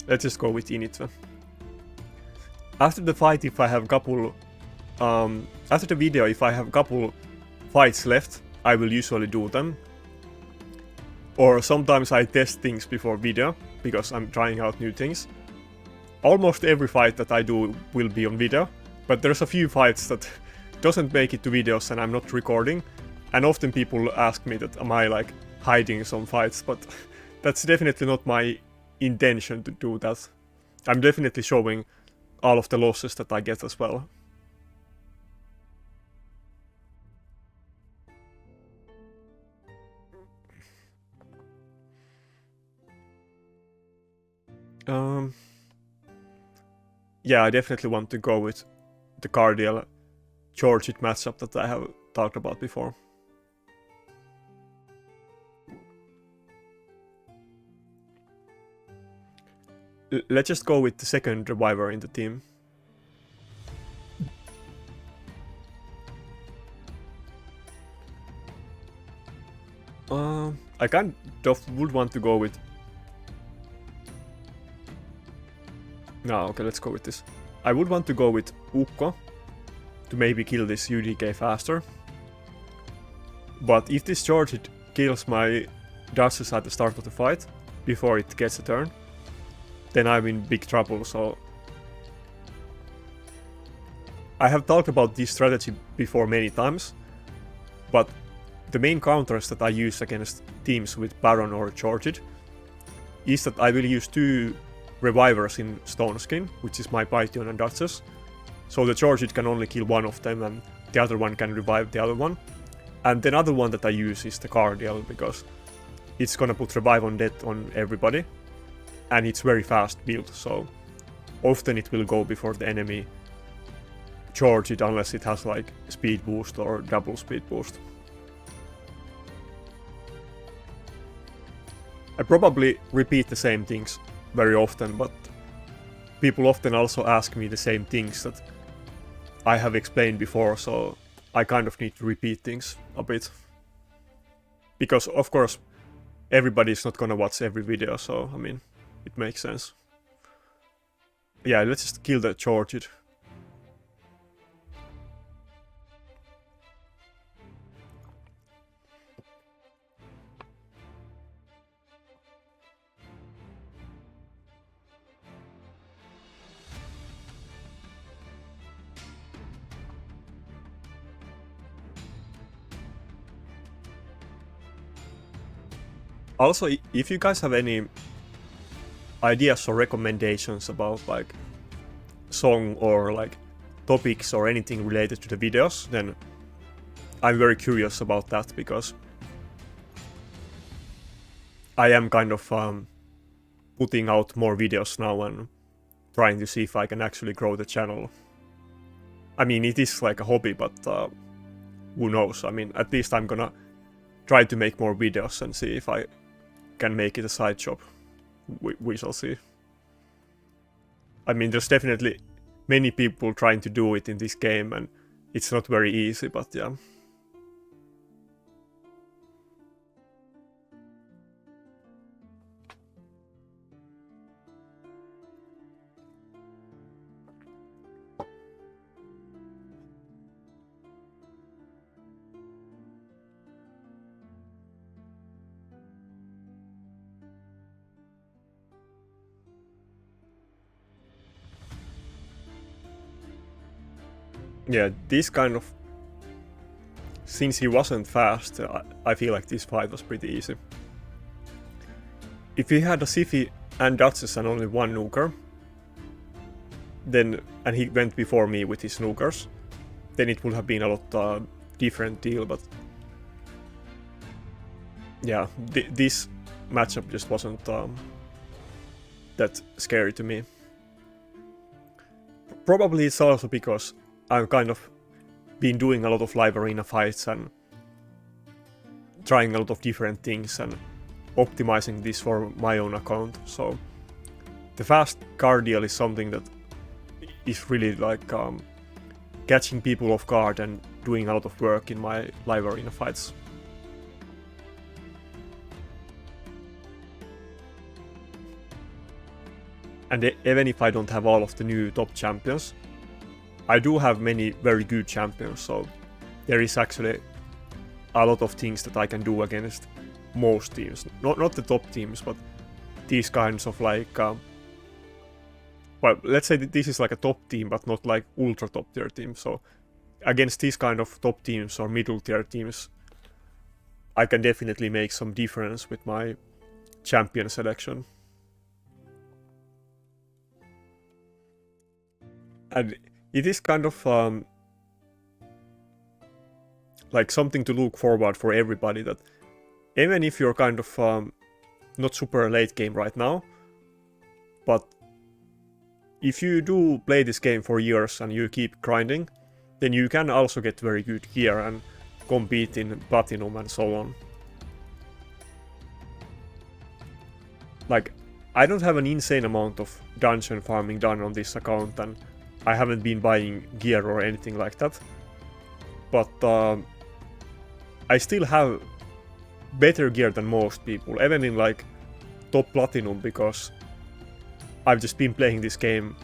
Let's just go with init. After the fight, if I have a couple... after the video, if I have a couple fights left, I will usually do them. Or sometimes I test things before video, because I'm trying out new things. Almost every fight that I do will be on video, but there's a few fights that doesn't make it to videos and I'm not recording. And often people ask me that am I like hiding some fights, but that's definitely not my intention to do that. I'm definitely showing all of the losses that I get as well. Yeah, I definitely want to go with the Cardiel Georgid matchup that I have talked about before. Let's just go with the second reviver in the team. I kind of would want to go with... No, okay, let's go with this. I would want to go with Ukko to maybe kill this UDK faster. But if this Georgid kills my Duchess at the start of the fight, before it gets a turn, then I'm in big trouble, so... I have talked about this strategy before many times, but the main counters that I use against teams with Baron or Georgid is that I will use 2 revivers in Stone Skin, which is my Python and Duchess. So the Georgid can only kill one of them and the other one can revive the other one. And the other one that I use is the Cardiel, because it's gonna put revive on death on everybody. And it's very fast build, so often it will go before the enemy Georgid unless it has like speed boost or double speed boost. I probably repeat the same things very often, but people often also ask me the same things that I have explained before, so I kind of need to repeat things a bit. Because of course everybody's not gonna watch every video, so I mean, it makes sense. Yeah, let's just kill the Georgid. Also, if you guys have any ideas or recommendations about like song or like topics or anything related to the videos, then I'm very curious about that, because I am kind of putting out more videos now and trying to see if I can actually grow the channel. I mean, it is like a hobby, but who knows? I mean, at least I'm gonna try to make more videos and see if I can make it a side job. We shall see. I mean, there's definitely many people trying to do it in this game, and it's not very easy, but yeah. Yeah, this kind of... Since he wasn't fast, I feel like this fight was pretty easy. If he had a Sifi and Duchess and only one nuker, then, and he went before me with his nukers, then it would have been a lot different deal, but... Yeah, this matchup just wasn't that scary to me. Probably it's also because I've kind of been doing a lot of live arena fights and trying a lot of different things and optimizing this for my own account, so the fast card deal is something that is really like catching people off guard and doing a lot of work in my live arena fights. And even if I don't have all of the new top champions, I do have many very good champions, so there is actually a lot of things that I can do against most teams. Not the top teams, but these kinds of like... well, let's say that this is like a top team, but not like ultra top tier team, so against these kind of top teams or middle tier teams, I can definitely make some difference with my champion selection. And it is kind of like something to look forward for everybody, that even if you're kind of not super late game right now, but if you do play this game for years and you keep grinding, then you can also get very good gear and compete in Platinum and so on. Like, I don't have an insane amount of dungeon farming done on this account, and I haven't been buying gear or anything like that, but I still have better gear than most people, even in like top Platinum, because I've just been playing this game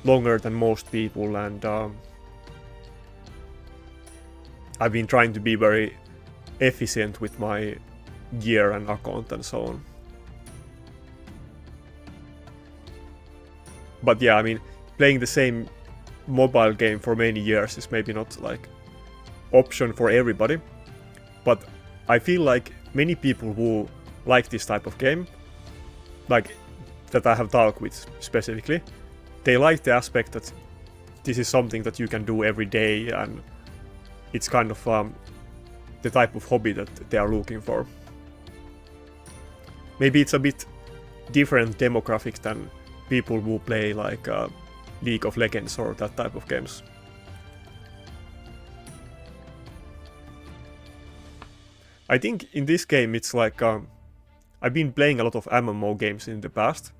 longer than most people, and I've been trying to be very efficient with my gear and account and so on. But yeah, I mean, playing the same mobile game for many years is maybe not like option for everybody, but I feel like many people who like this type of game, like that I have talked with specifically, they like the aspect that this is something that you can do every day, and it's kind of the type of hobby that they are looking for. Maybe it's a bit different demographic than people who play like League of Legends or that type of games. I think in this game it's like I've been playing a lot of MMO games in the past,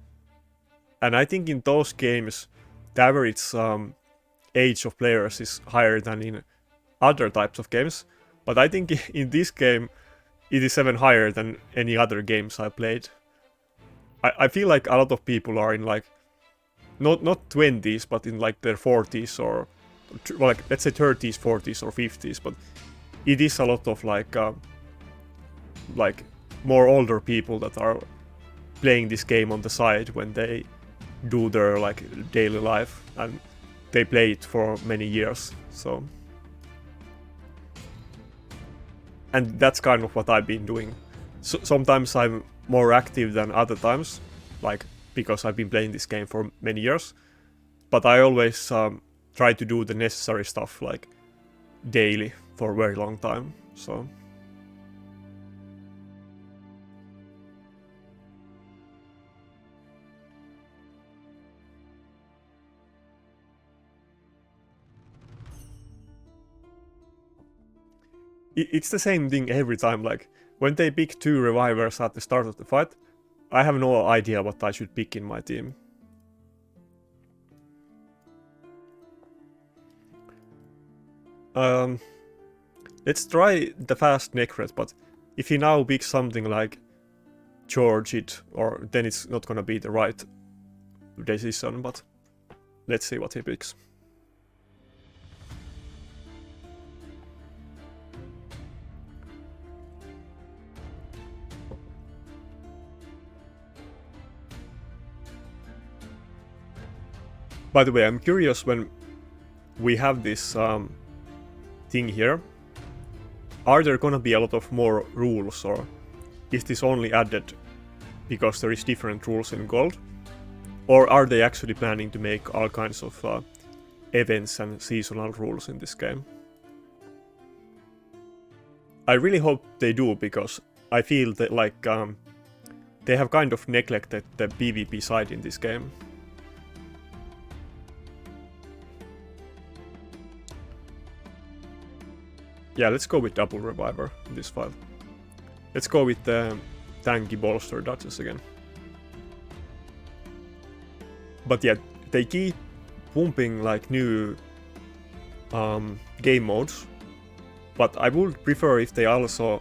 and I think in those games the average age of players is higher than in other types of games, but I think in this game it is even higher than any other games I played. I feel like a lot of people are in like not 20s, but in like their 40s or like let's say 30s, 40s or 50s, but it is a lot of like more older people that are playing this game on the side when they do their like daily life, and they play it for many years. So, and that's kind of what I've been doing. So sometimes I'm more active than other times, like because I've been playing this game for many years, but I always try to do the necessary stuff like daily for a very long time. So it's the same thing every time. Like when they pick 2 revivers at the start of the fight, I have no idea what I should pick in my team. Let's try the fast Necrotius, but if he now picks something like Charge It, or then it's not gonna be the right decision, but let's see what he picks. By the way, I'm curious, when we have this thing here, are there gonna be a lot of more rules, or is this only added because there is different rules in Gold? Or are they actually planning to make all kinds of events and seasonal rules in this game? I really hope they do, because I feel that like they have kind of neglected the PvP side in this game. Yeah, let's go with double reviver in this file. Let's go with the tanky bolster dodges again. But yeah, they keep pumping like new game modes, but I would prefer if they also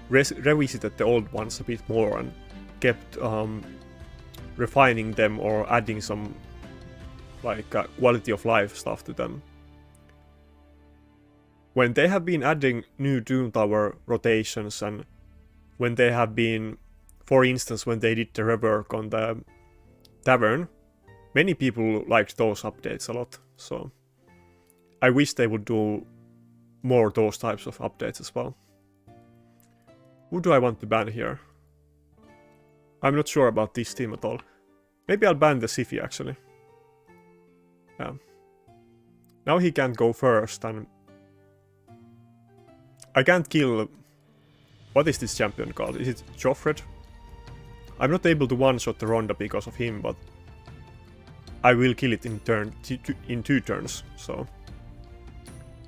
revisited the old ones a bit more and kept refining them or adding some like quality of life stuff to them. When they have been adding new Doom Tower rotations, and when they have been, for instance, when they did the rework on the tavern, many people liked those updates a lot, so I wish they would do more those types of updates as well. Who do I want to ban here? I'm not sure about this team at all. Maybe I'll ban the Sifi actually. Yeah. Now he can't go first, and I can't kill... What is this champion called? Is it Joffred? I'm not able to one-shot the Ronda because of him, but I will kill it in 2 turns, so...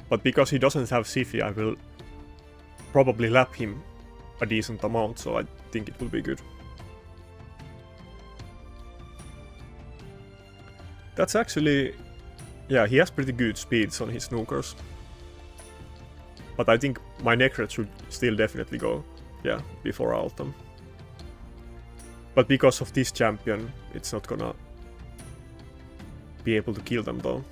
But because he doesn't have Sifi, I will probably lap him a decent amount, so I think it will be good. That's actually... Yeah, he has pretty good speeds on his snookers. But I think my Necret should still definitely go, yeah, before Altum. But because of this champion, it's not gonna be able to kill them though.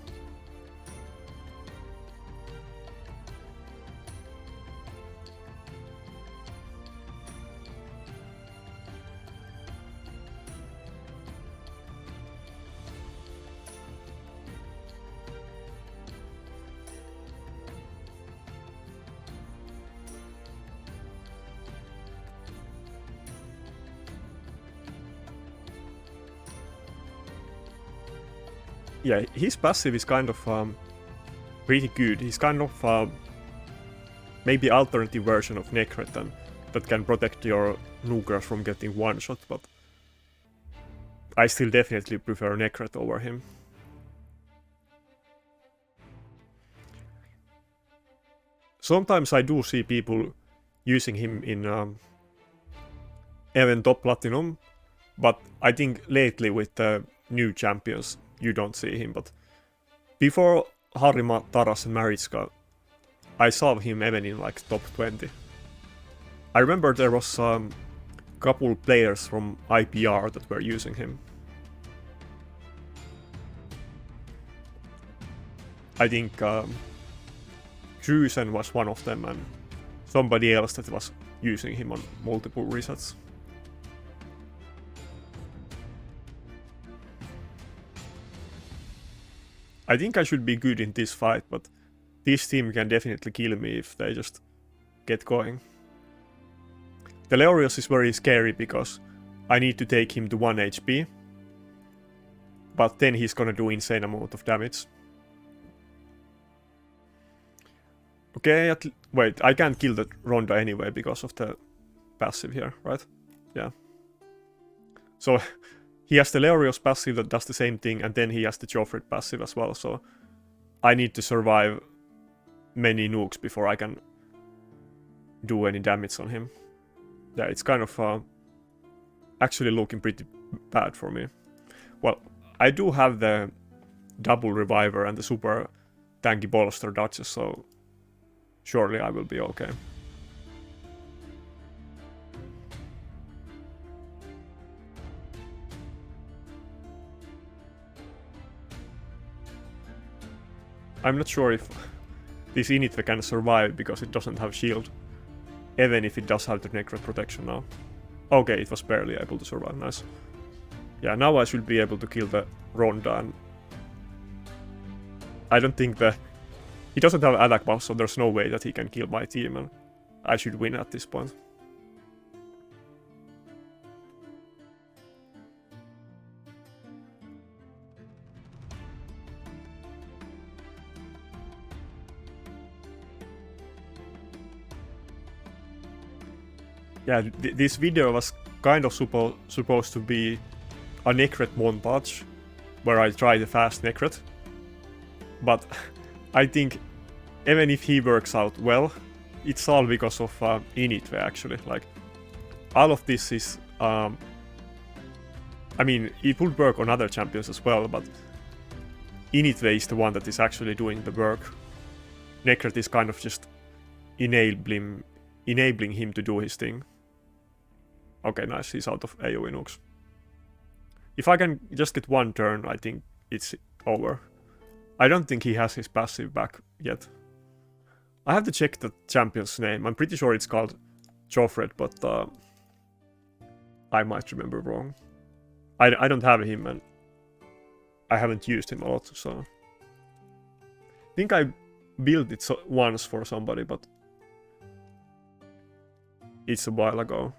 Yeah, his passive is kind of pretty good. He's kind of maybe alternative version of Necret and that can protect your Nukers from getting one-shot, but I still definitely prefer Necret over him. Sometimes I do see people using him in even top platinum, but I think lately with the new champions you don't see him, but before Harima, Taras and Mariska, I saw him even in like top 20. I remember there was couple players from IPR that were using him. I think Drusen was one of them and somebody else that was using him on multiple resets. I think I should be good in this fight, but this team can definitely kill me if they just get going. The Leorios is very scary because I need to take him to 1 HP, but then he's gonna do insane amount of damage. Okay, wait, I can't kill the Ronda anyway because of the passive here, right? Yeah. So he has the Leorios passive that does the same thing, and then he has the Joffred passive as well, so I need to survive many nukes before I can do any damage on him. Yeah, it's kind of actually looking pretty bad for me. Well, I do have the double reviver and the super tanky bolster dodges, so surely I will be okay. I'm not sure if this Initve can survive because it doesn't have shield, even if it does have the Necret protection now. Okay, it was barely able to survive, nice. Yeah, now I should be able to kill the Ronda, and I don't think he doesn't have attack buff, so there's no way that he can kill my team, and I should win at this point. Yeah, this video was kind of supposed to be a Necret montage, where I try the fast Necret. But I think even if he works out well, it's all because of Initve actually. Like, all of this is I mean, it would work on other champions as well, but Initve is the one that is actually doing the work. Necrotius is kind of just enabling him to do his thing. Okay, nice, he's out of AoE nukes. If I can just get one turn, I think it's over. I don't think he has his passive back yet. I have to check the champion's name. I'm pretty sure it's called Joffred, but I might remember wrong. I don't have him, and I haven't used him a lot, so... I think I built it once for somebody, but... it's a while ago.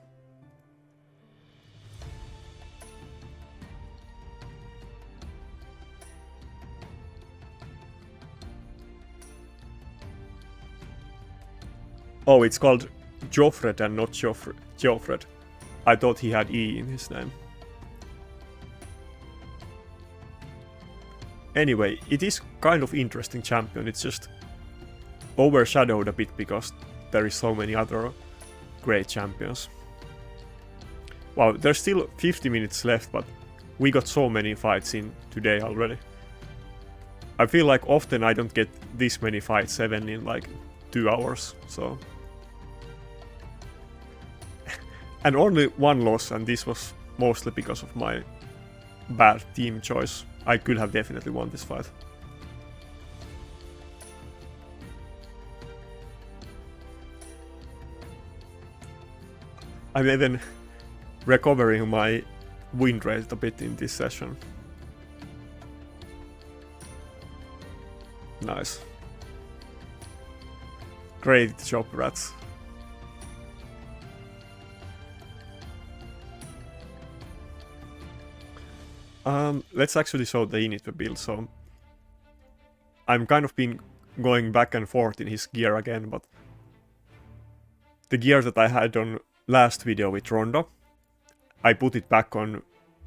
Oh, it's called Joffred and not Joffred. I thought he had E in his name. Anyway, it is kind of interesting champion. It's just overshadowed a bit because there is so many other great champions. Wow, there's still 50 minutes left, but we got so many fights in today already. I feel like often I don't get this many fights even in like 2 hours, so... and only one loss, and this was mostly because of my bad team choice. I could have definitely won this fight. I'm even recovering my win rate a bit in this session. Nice. Great job, rats. Let's actually show the Initve build. So I'm kind of been going back and forth in his gear again, but the gear that I had on last video with Rondo, I put it back on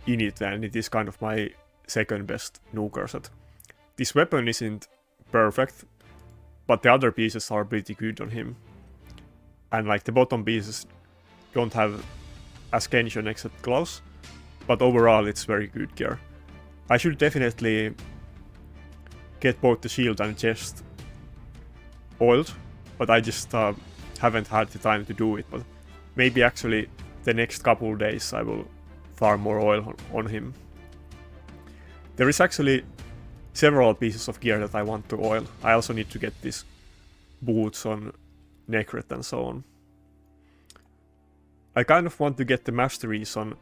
Initve, and it is kind of my second best nuker set. This weapon isn't perfect, but the other pieces are pretty good on him. And like the bottom pieces don't have ascension except gloves, but overall it's very good gear. I should definitely get both the shield and chest oiled, but I just haven't had the time to do it. But maybe actually the next couple of days I will farm more oil on him. There is actually several pieces of gear that I want to oil. I also need to get these boots on Necret and so on. I kind of want to get the masteries on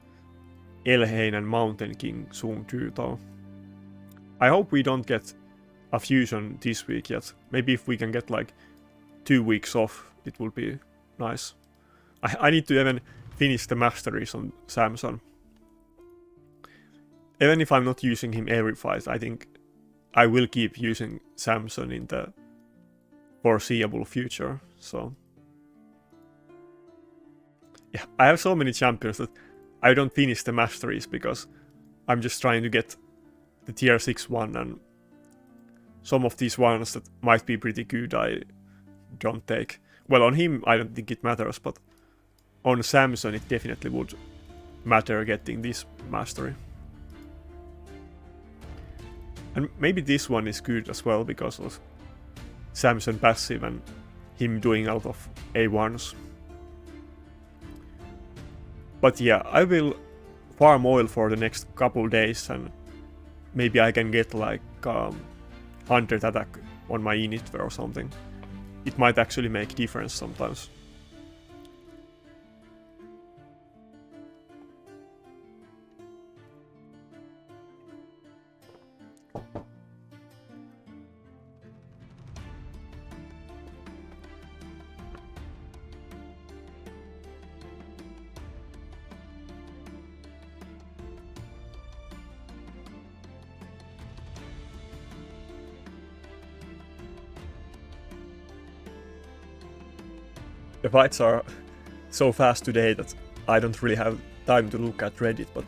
Elhain and Mountain King soon too, though. I hope we don't get a fusion this week yet. Maybe if we can get like 2 weeks off, it will be nice. I need to even finish the masteries on Samson. Even if I'm not using him every fight, I think I will keep using Samson in the foreseeable future, so... yeah, I have so many champions that I don't finish the masteries because I'm just trying to get the tier 6 one, and some of these ones that might be pretty good I don't take. Well, on him I don't think it matters, but on Samson it definitely would matter getting this mastery. And maybe this one is good as well because of Samson passive and him doing out of A1s. But yeah, I will farm oil for the next couple days, and maybe I can get like 100 attack on my Initve or something. It might actually make difference sometimes. The fights are so fast today that I don't really have time to look at Reddit, but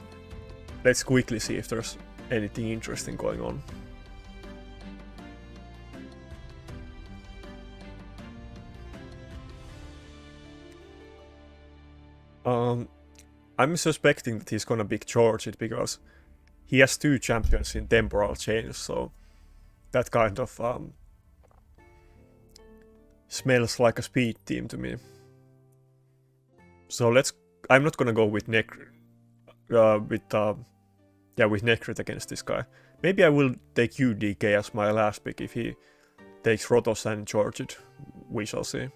let's quickly see if there's anything interesting going on. I'm suspecting that he's gonna big charge it because he has 2 champions in temporal change, so that kind of smells like a speed team to me. So I'm not gonna go with with Necrit against this guy. Maybe I will take UDK as my last pick if he takes Rotos and charge it. We shall see.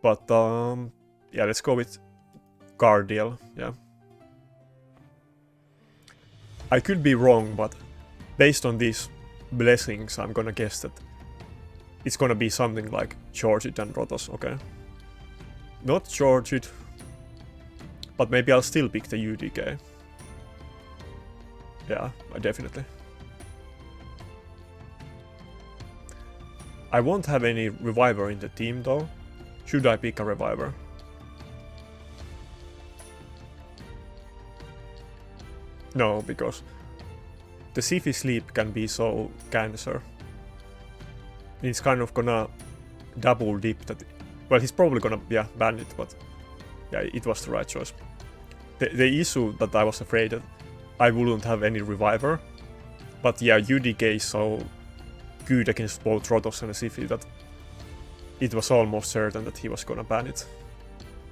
But yeah, let's go with Guardial. Yeah. I could be wrong, but based on these blessings, I'm gonna guess that it's gonna be something like charge it and Rotos. Okay. Not charge it, but maybe I'll still pick the UDK. Yeah, definitely. I won't have any Reviver in the team though. Should I pick a Reviver? No, because the Sifi sleep can be so cancer. It's kind of gonna double dip that. Well, he's probably gonna ban it, but yeah, it was the right choice. The issue that I was afraid that I wouldn't have any Reviver, but yeah, UDK is so good against both Rotos and Sifi that it was almost certain that he was gonna ban it,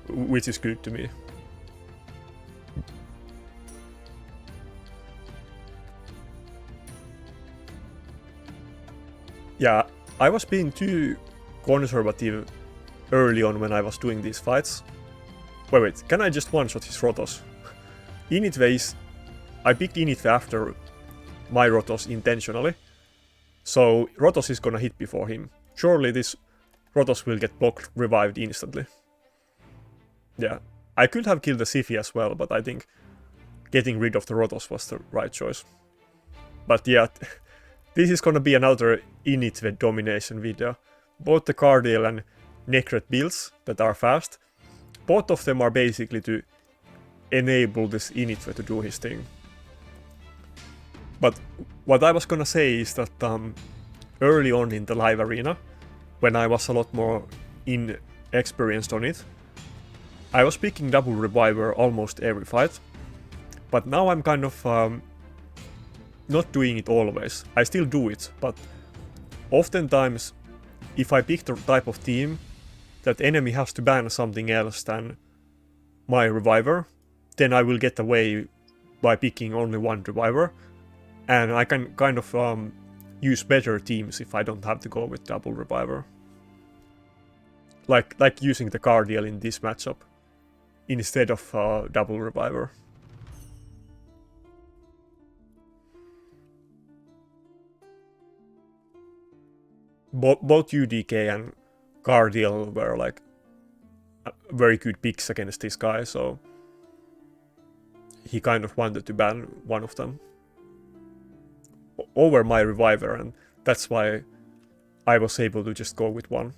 which is good to me. Yeah, I was being too conservative early on when I was doing these fights. Wait, can I just one-shot his Rotos? Initve I picked Initve after my Rotos intentionally, so Rotos is gonna hit before him. Surely this Rotos will get blocked, revived instantly. Yeah, I could have killed the Sifi as well, but I think getting rid of the Rotos was the right choice. But yeah, this is gonna be another Initve domination video. Both the Guardial and Necret builds that are fast, both of them are basically to enable this Initve to do his thing. But what I was gonna say is that early on in the live arena, when I was a lot more inexperienced on it, I was picking double Reviver almost every fight. But now I'm kind of not doing it always. I still do it, but oftentimes if I pick the type of team that enemy has to ban something else than my Reviver, then I will get away by picking only one Reviver, and I can kind of use better teams if I don't have to go with double Reviver. Like using the Guardial in this matchup instead of double Reviver. Both UDK and Guardial were like very good picks against this guy, so he kind of wanted to ban one of them over my Reviver, and that's why I was able to just go with one.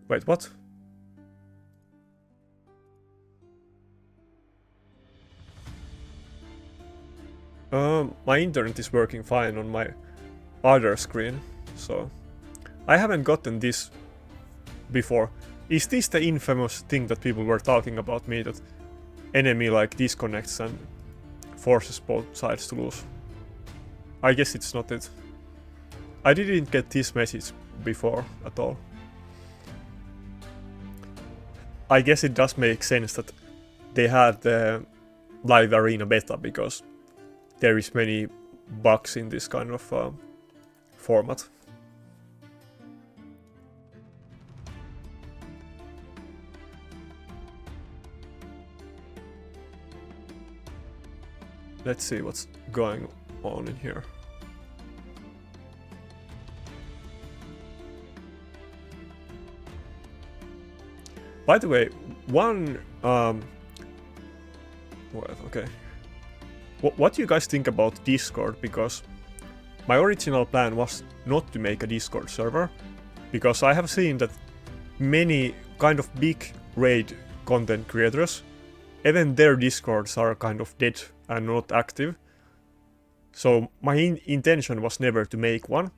Wait, what? My internet is working fine on my other screen, so I haven't gotten this before. Is this the infamous thing that people were talking about me, that enemy like disconnects and forces both sides to lose? I guess it's not it. I didn't get this message before at all. I guess it does make sense that they had the live arena beta, because there is many bugs in this kind of format. Let's see what's going on in here. By the way, one okay. What do you guys think about Discord? Because my original plan was not to make a Discord server, because I have seen that many kind of big raid content creators, even their Discords are kind of dead and not active. So my intention was never to make one.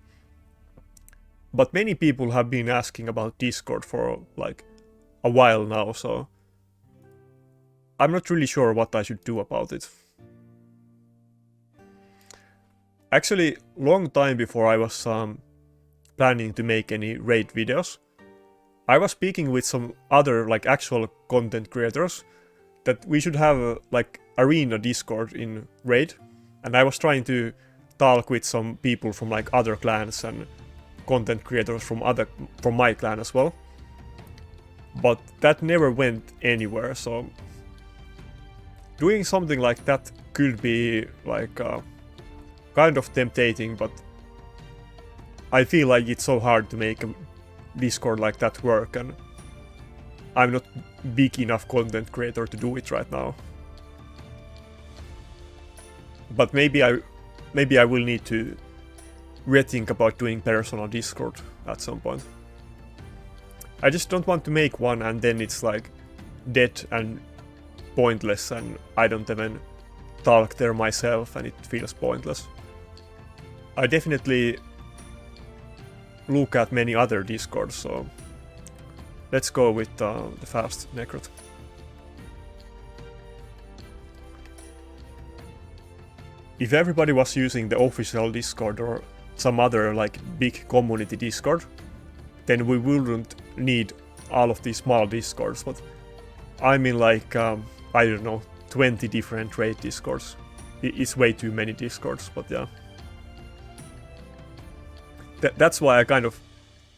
But many people have been asking about Discord for like a while now, so I'm not really sure what I should do about it. Actually, long time before I was planning to make any raid videos, I was speaking with some other like actual content creators that we should have a like arena Discord in raid, and I was trying to talk with some people from like other clans and content creators from my clan as well. But that never went anywhere, so doing something like that could be like kind of tempting, but I feel like it's so hard to make a Discord like that work, and I'm not big enough content creator to do it right now. But maybe I will need to rethink about doing personal Discord at some point. I just don't want to make one and then it's like dead and pointless and I don't even talk there myself and it feels pointless. I definitely look at many other Discords, so let's go with the fast Necrot. If everybody was using the official Discord or some other like big community Discord, then we wouldn't need all of these small Discords, but I'm in like, I don't know, 20 different raid Discords. It's way too many Discords, but yeah. That's why I kind of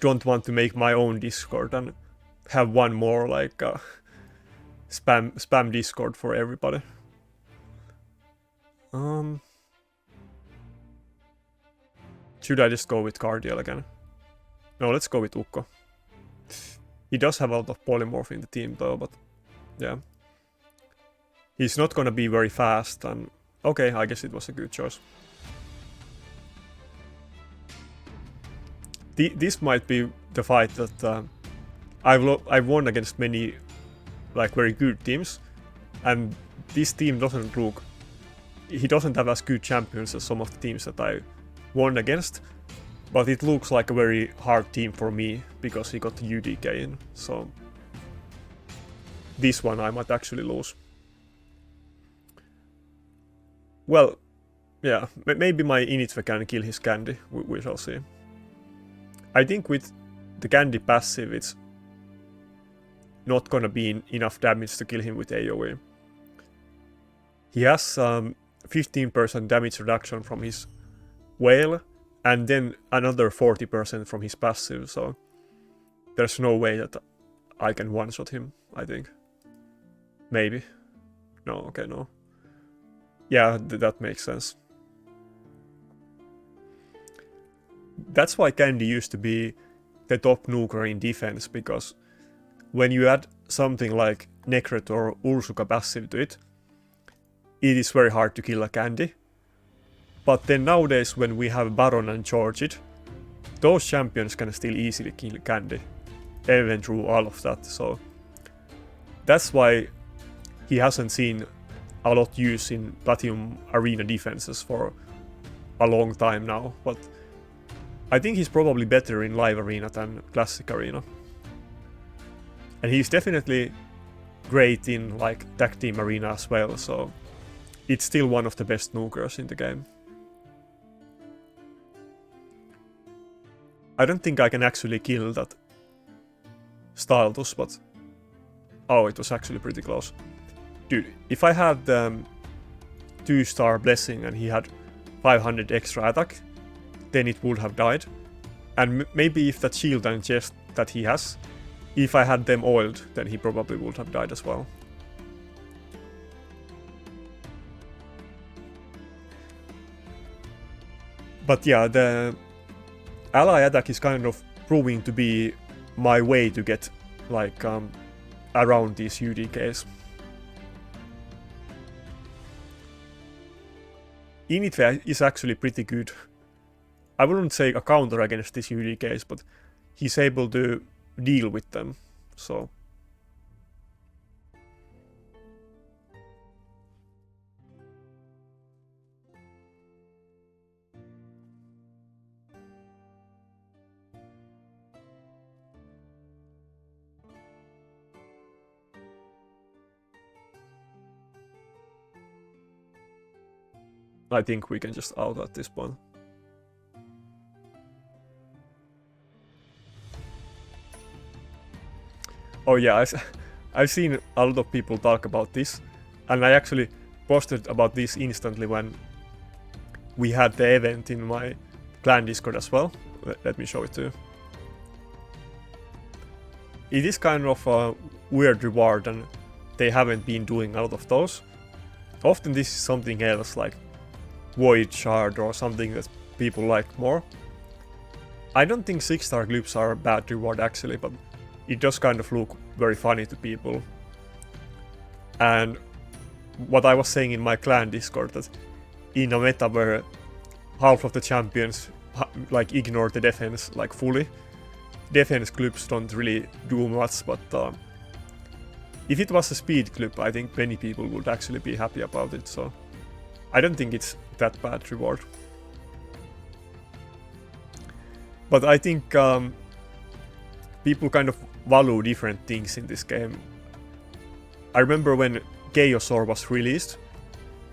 don't want to make my own Discord and have one more like spam Discord for everybody. Should I just go with Cardiel again? No, let's go with Ukko. He does have a lot of polymorph in the team though, but yeah. He's not gonna be very fast and okay, I guess it was a good choice. This might be the fight that I've won against many like very good teams, and this team doesn't look. He doesn't have as good champions as some of the teams that I won against, but it looks like a very hard team for me because he got the UDK in. So this one I might actually lose. Well, yeah, maybe my Initve can kill his Candy. We shall see. I think with the Candy passive, it's not gonna be enough damage to kill him with AoE. He has 15% damage reduction from his Whale, and then another 40% from his passive, so there's no way that I can one-shot him, I think. Maybe. No, okay, no. Yeah, that makes sense. That's why Candy used to be the top nuker in defense, because when you add something like Necrot or Ursuka passive to it, it is very hard to kill a Candy. But then nowadays when we have Baron and Charge it, those champions can still easily kill Candy, even through all of that, so that's why he hasn't seen a lot use in Platinum Arena defenses for a long time now, but I think he's probably better in Live Arena than Classic Arena. And he's definitely great in like Tag Team Arena as well, so it's still one of the best nukers in the game. I don't think I can actually kill that Styltus, but oh, it was actually pretty close. Dude, if I had the 2-star blessing and he had 500 extra attack, then it would have died. And maybe if that shield and chest that he has, if I had them oiled, then he probably would have died as well. But yeah, the ally attack is kind of proving to be my way to get like around these UDKs. Initve is actually pretty good. I wouldn't say a counter against these UDKs, but he's able to deal with them, so. I think we can just out at this point. Oh yeah, I've seen a lot of people talk about this, and I actually posted about this instantly when we had the event in my clan Discord as well. Let me show it to you. It is kind of a weird reward, and they haven't been doing a lot of those. Often this is something else, like Void Shard or something that people like more. I don't think 6-star glyphs are a bad reward actually, but it does kind of look very funny to people. And what I was saying in my clan Discord, that in a meta where half of the champions like ignore the defense like fully, defense glyphs don't really do much, but if it was a speed glyph, I think many people would actually be happy about it, so I don't think it's that bad reward. But I think people kind of value different things in this game. I remember when Chaosaur was released,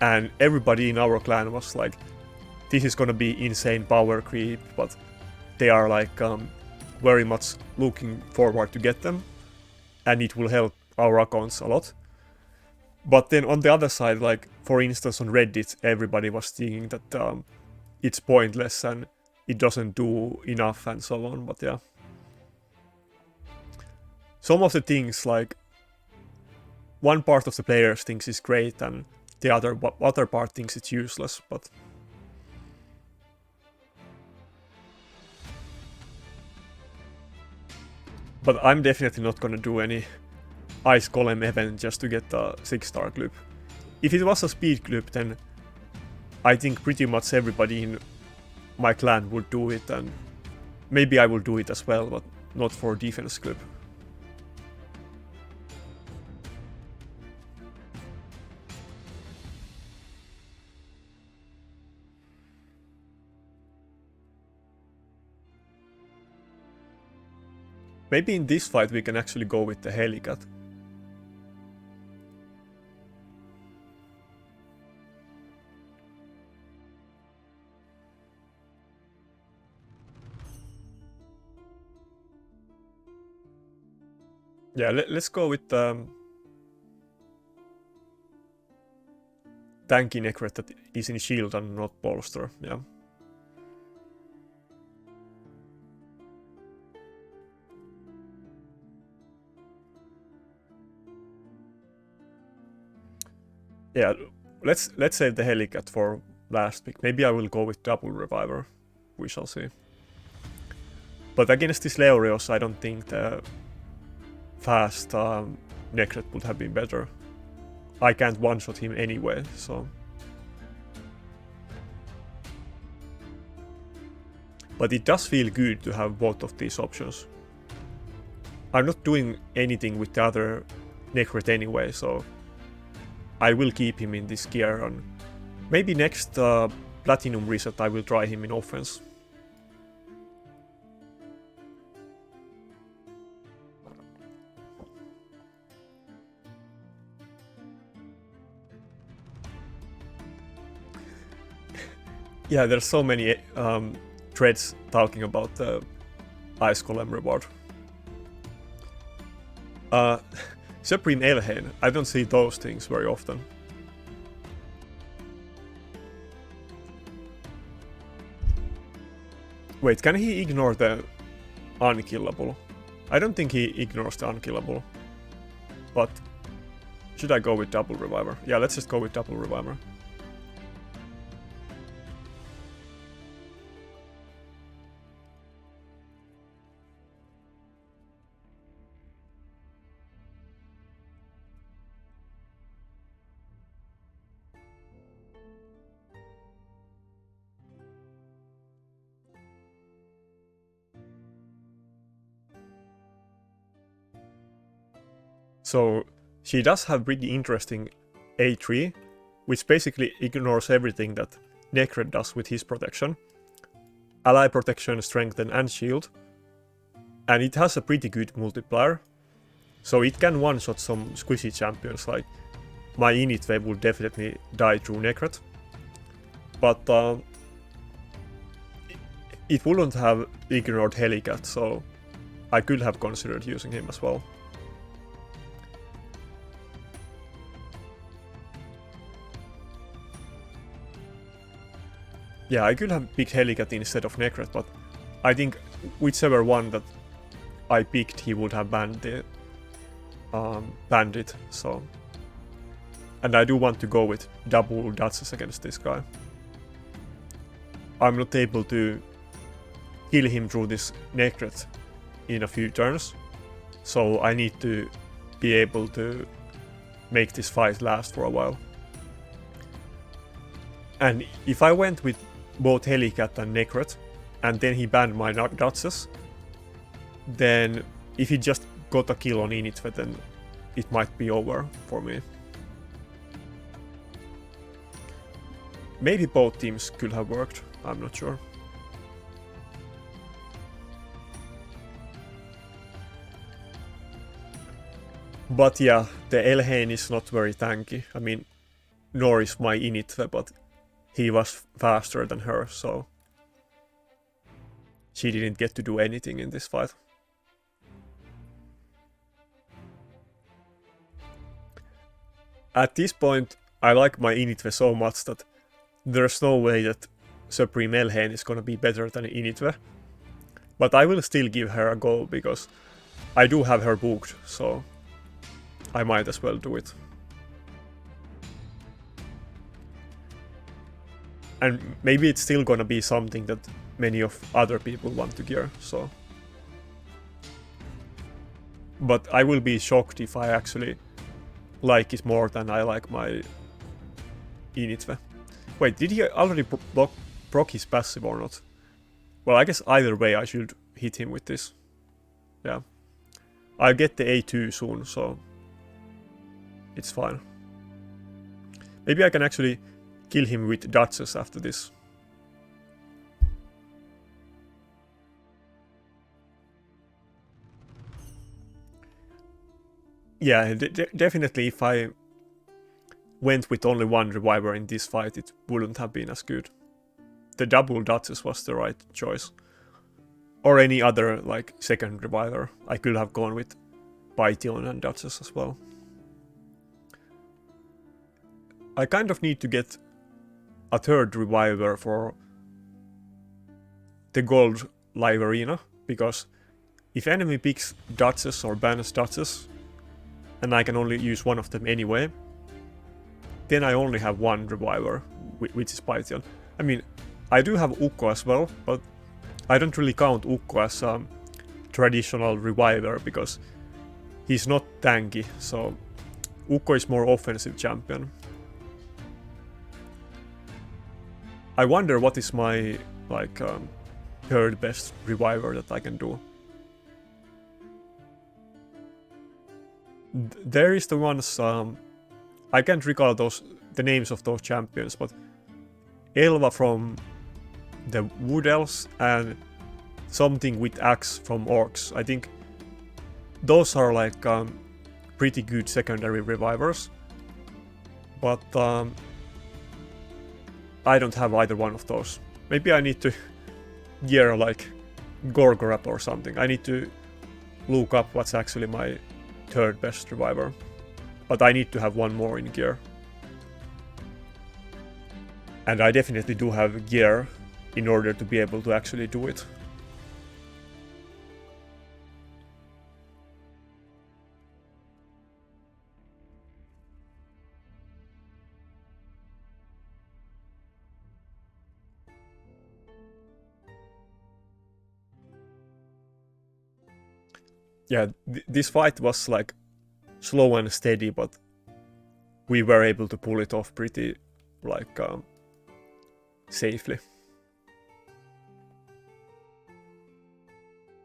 and everybody in our clan was like, this is gonna be insane power creep, but they are like very much looking forward to get them, and it will help our accounts a lot. But then on the other side, like for instance on Reddit, everybody was thinking that it's pointless and it doesn't do enough and so on, but yeah. Some of the things, like one part of the players thinks it's great and the other part thinks it's useless, but I'm definitely not gonna do any Ice Golem event just to get a 6-star glyph. If it was a speed glyph, then I think pretty much everybody in my clan would do it, and maybe I will do it as well, but not for defense glyph. Maybe in this fight we can actually go with the Helicat. Yeah, let's go with tanky Necret that is in shield and not bolster, yeah. Yeah, let's save the Helicat for last pick. Maybe I will go with double reviver. We shall see. But against this Leorios, I don't think the fast Necret would have been better. I can't one-shot him anyway, so... But it does feel good to have both of these options. I'm not doing anything with the other Necret anyway, so... I will keep him in this gear, and maybe next Platinum reset I will try him in offense. Yeah, there's so many threads talking about the Ice Golem reward. Supreme Elhain, I don't see those things very often. Wait, can he ignore the unkillable? I don't think he ignores the unkillable. But should I go with double reviver? Yeah, let's just go with double reviver. So she does have pretty interesting A3, which basically ignores everything that Necret does with his protection. Ally protection, strengthen and shield. And it has a pretty good multiplier. So it can one-shot some squishy champions, like my init wave would definitely die through Necret. But it wouldn't have ignored Helicat, so I could have considered using him as well. Yeah, I could have picked Helicat instead of Necret, but I think whichever one that I picked, he would have banned the Bandit, so... And I do want to go with double Duchess against this guy. I'm not able to kill him through this Necret in a few turns, so I need to be able to make this fight last for a while. And if I went with both Helicat and Necret, and then he banned my Duchess, then if he just got a kill on Initve, then it might be over for me. Maybe both teams could have worked, I'm not sure. But yeah, the Elhain is not very tanky. I mean, nor is my Initve, but he was faster than her, so she didn't get to do anything in this fight. At this point, I like my Initve so much that there's no way that Supreme Elhain is gonna be better than Initve. But I will still give her a go, because I do have her booked, so I might as well do it. And maybe it's still gonna be something that many of other people want to gear, so... But I will be shocked if I actually like it more than I like my Initve. Wait, did he already proc his passive or not? Well, I guess either way I should hit him with this. Yeah. I'll get the A2 soon, so... it's fine. Maybe I can actually kill him with Duchess after this. Yeah, definitely if I went with only one Reviver in this fight, it wouldn't have been as good. The double Duchess was the right choice. Or any other, like, second Reviver. I could have gone with Python and Duchess as well. I kind of need to get a third Reviver for the Gold Live Arena, because if enemy picks Duchess or bans Duchess, and I can only use one of them anyway, then I only have one Reviver, which is Python. I mean, I do have Ukko as well, but I don't really count Ukko as a traditional Reviver, because he's not tanky, so Ukko is more offensive champion. I wonder what is my, like, third best Reviver that I can do. There is the ones, I can't recall the names of those champions, but Elva from the Wood Elves and something with Axe from Orcs. I think those are like pretty good secondary Revivers, but I don't have either one of those. Maybe I need to gear like Gorgorap or something. I need to look up what's actually my third best Reviver. But I need to have one more in gear. And I definitely do have gear in order to be able to actually do it. Yeah, this fight was like slow and steady, but we were able to pull it off pretty, like, safely.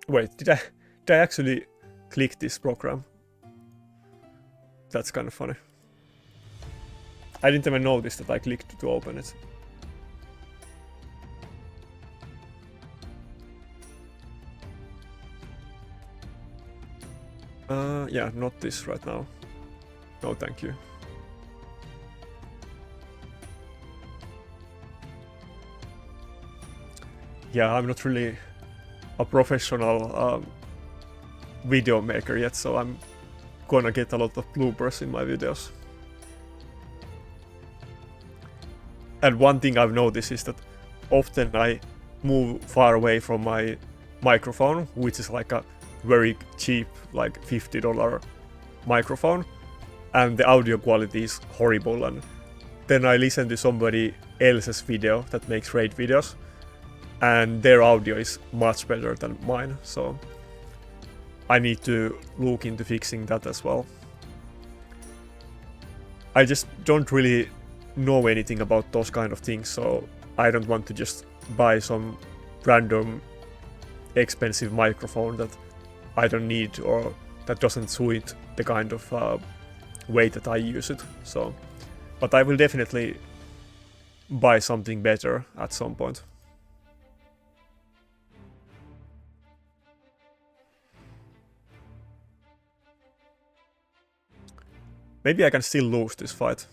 Wait, did I actually click this program? That's kind of funny. I didn't even notice that I clicked to open it. Yeah, not this right now. No, thank you. yeah, I'm not really a professional video maker yet, so I'm gonna get a lot of bloopers in my videos. And one thing I've noticed is that often I move far away from my microphone, which is like a very cheap, like $50 microphone, and the audio quality is horrible. And then I listen to somebody else's video that makes great videos, and their audio is much better than mine, so I need to look into fixing that as well. I just don't really know anything about those kind of things, so I don't want to just buy some random expensive microphone that I don't need or that doesn't suit the kind of way that I use it. So, but I will definitely buy something better at some point. Maybe I can still lose this fight.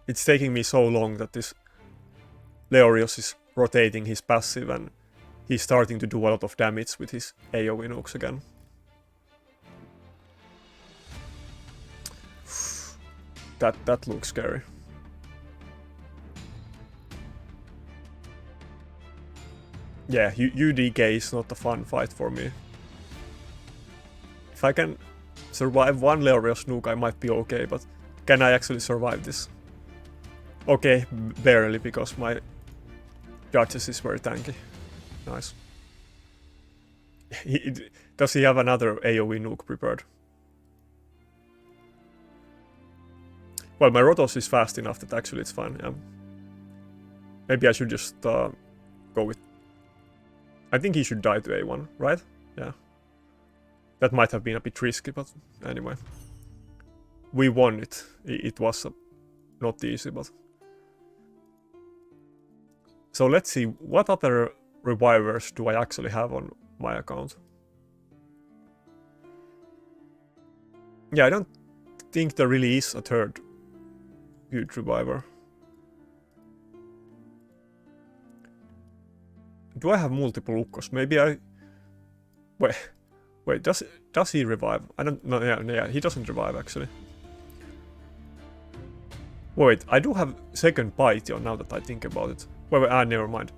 It's taking me so long that this Leorios is rotating his passive and he's starting to do a lot of damage with his AoE nukes again. That looks scary. Yeah, UDK is not a fun fight for me. If I can survive one Leorios nuke, I might be okay, but can I actually survive this? Okay, barely, because my Judges is very tanky. Nice. Does he have another AoE nuke prepared? Well, my Rotos is fast enough that actually it's fine, yeah. Maybe I should just go with... I think he should die to A1, right? Yeah. That might have been a bit risky, but anyway. We won it. It was not easy, but... So let's see, what other revivers do I actually have on my account? Yeah, I don't think there really is a third good reviver. Do I have multiple Ukkos? Maybe I... Wait, does he revive? I don't know, yeah, he doesn't revive actually. Wait, I do have second Python now that I think about it. Wait, never mind.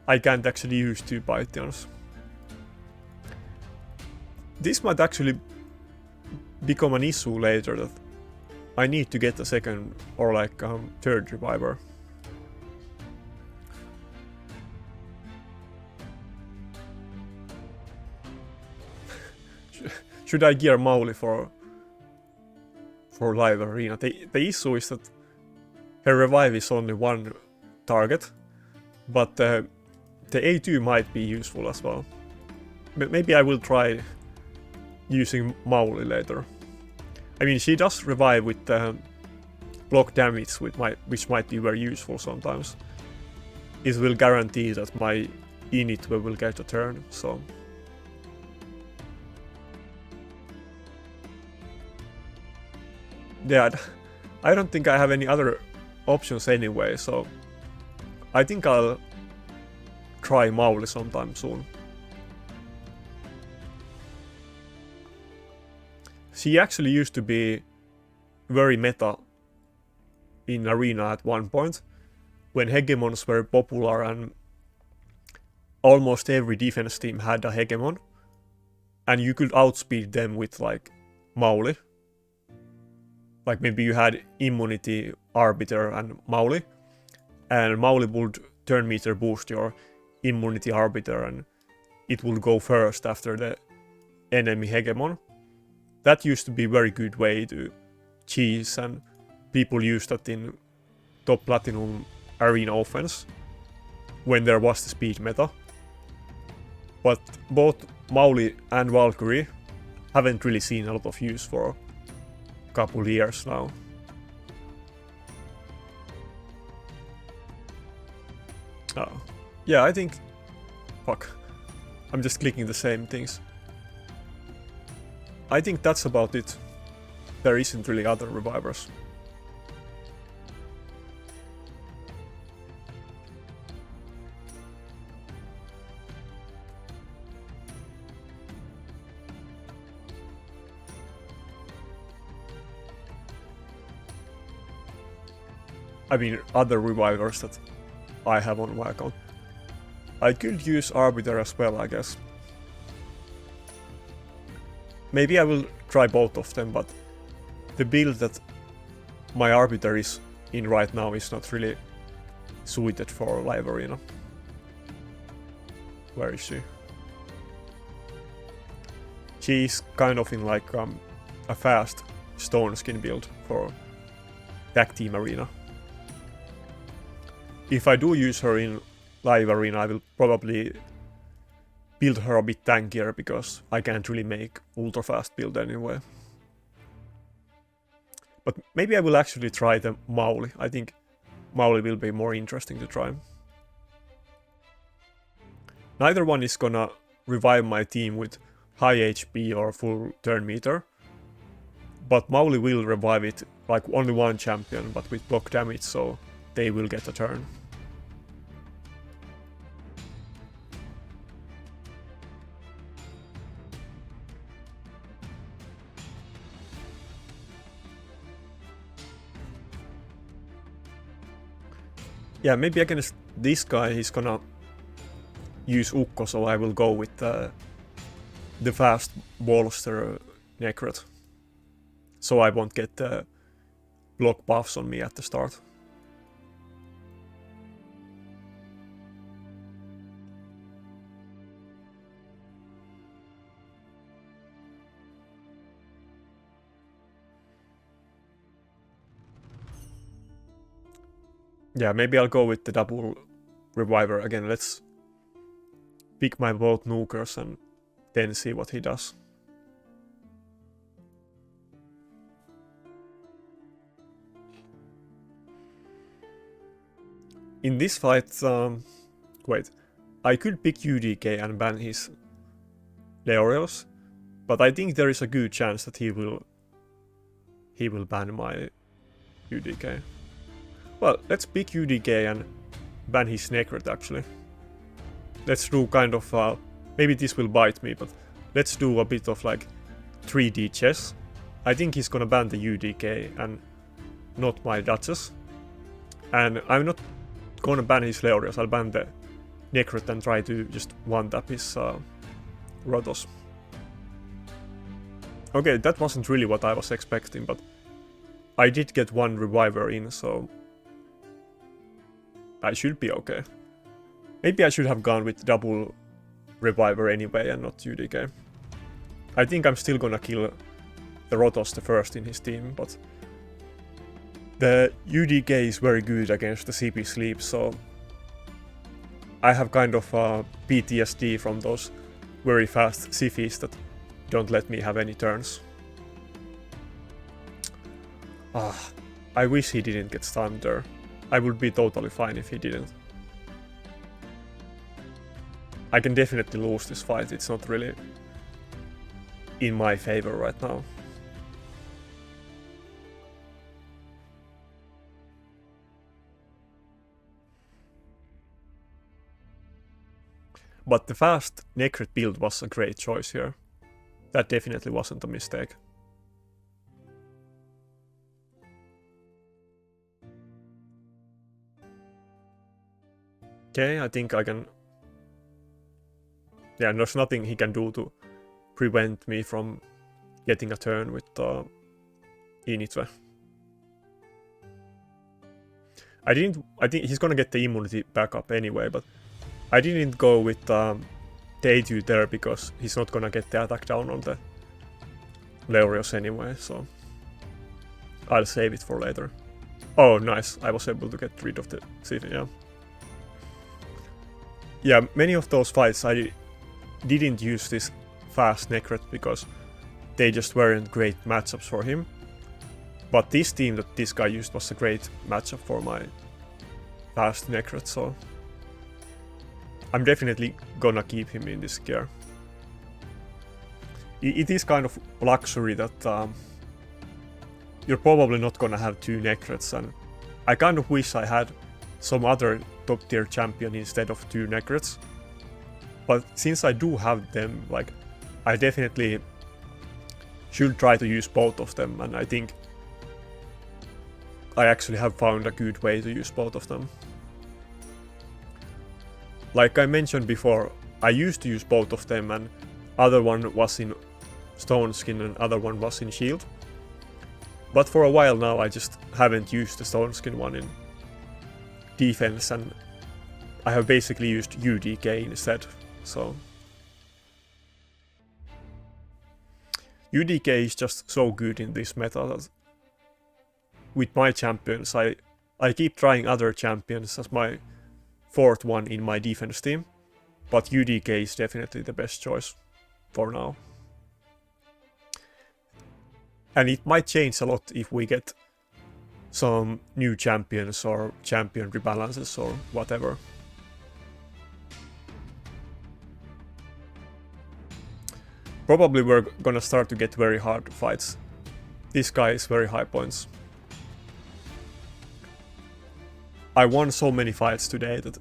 I can't actually use two Pythons. This might actually become an issue later, that I need to get a second or like third reviver. Should I gear Mauli for live arena? The issue is that her revive is only one target, but the A2 might be useful as well. Maybe I will try using Mauli later. I mean, she does revive with block damage, which might be very useful sometimes. It will guarantee that my init will get a turn, so... Yeah, I don't think I have any other options anyway, so... I think I'll try Mauli sometime soon. She actually used to be very meta in Arena at one point, when Hegemons were popular and almost every defense team had a Hegemon, and you could outspeed them with like Mauli. Like maybe you had Immunity, Arbiter and Mauli would turn meter boost your Immunity Arbiter and it would go first after the enemy Hegemon. That used to be a very good way to cheese, and people used that in top Platinum Arena offense when there was the speed meta. But both Mauli and Valkyrie haven't really seen a lot of use for a couple years now. Oh. Yeah, I think... Fuck. I'm just clicking the same things. I think that's about it. There isn't really other revivers. I mean, other revivers that I have on my account. I could use Arbiter as well, I guess. Maybe I will try both of them, but the build that my Arbiter is in right now is not really suited for live arena. Where is she? She's kind of in like a fast stone skin build for tag team arena. If I do use her in live arena, I will probably build her a bit tankier because I can't really make ultra fast build anyway. But maybe I will actually try the Mauli. I think Mauli will be more interesting to try. Neither one is gonna revive my team with high HP or full turn meter. But Mauli will revive it like only one champion, but with block damage, so they will get a turn. Yeah, maybe against this guy he's gonna use Ukko, so I will go with the fast bolster Necrot. So I won't get the block buffs on me at the start. Yeah, maybe I'll go with the double reviver again. Let's pick my both nukers and then see what he does. In this fight, wait, I could pick UDK and ban his Leorios, but I think there is a good chance that he will ban my UDK. Well, let's pick UDK and ban his Necrot actually. Let's do kind of, maybe this will bite me, but let's do a bit of like 3D chess. I think he's gonna ban the UDK and not my Duchess. And I'm not gonna ban his Leorios, I'll ban the Necrot and try to just one-tap his Rotos. Okay, that wasn't really what I was expecting, but I did get one reviver in, so I should be okay. Maybe I should have gone with double reviver anyway and not UDK. I think I'm still gonna kill the Rotos the first in his team, but the UDK is very good against the CP sleep, so I have kind of PTSD from those very fast Sifis that don't let me have any turns. I wish he didn't get stunned there. I would be totally fine if he didn't. I can definitely lose this fight, it's not really in my favor right now. But the fast Necrot build was a great choice here. That definitely wasn't a mistake. Okay, I think I can... Yeah, there's nothing he can do to prevent me from getting a turn with Initve. I think he's gonna get the immunity back up anyway, but I didn't go with the A2 there because he's not gonna get the attack down on the Leorios anyway, so I'll save it for later. Oh, nice, I was able to get rid of the Sifi, yeah. Yeah, many of those fights I didn't use this fast Necrot because they just weren't great matchups for him. But this team that this guy used was a great matchup for my fast Necrot, so I'm definitely gonna keep him in this gear. It is kind of luxury that you're probably not gonna have two Necrots, and I kind of wish I had some other top tier champion instead of two Necrots. But since I do have them, like, I definitely should try to use both of them, and I think I actually have found a good way to use both of them. Like I mentioned before, I used to use both of them, and other one was in Stone Skin and other one was in Shield. But for a while now I just haven't used the Stone Skin one in defense, and I have basically used UDK instead, so... UDK is just so good in this meta that with my champions I keep trying other champions as my fourth one in my defense team, but UDK is definitely the best choice for now. And it might change a lot if we get some new champions or champion rebalances or whatever. Probably we're gonna start to get very hard fights. This guy is very high points. I won so many fights today that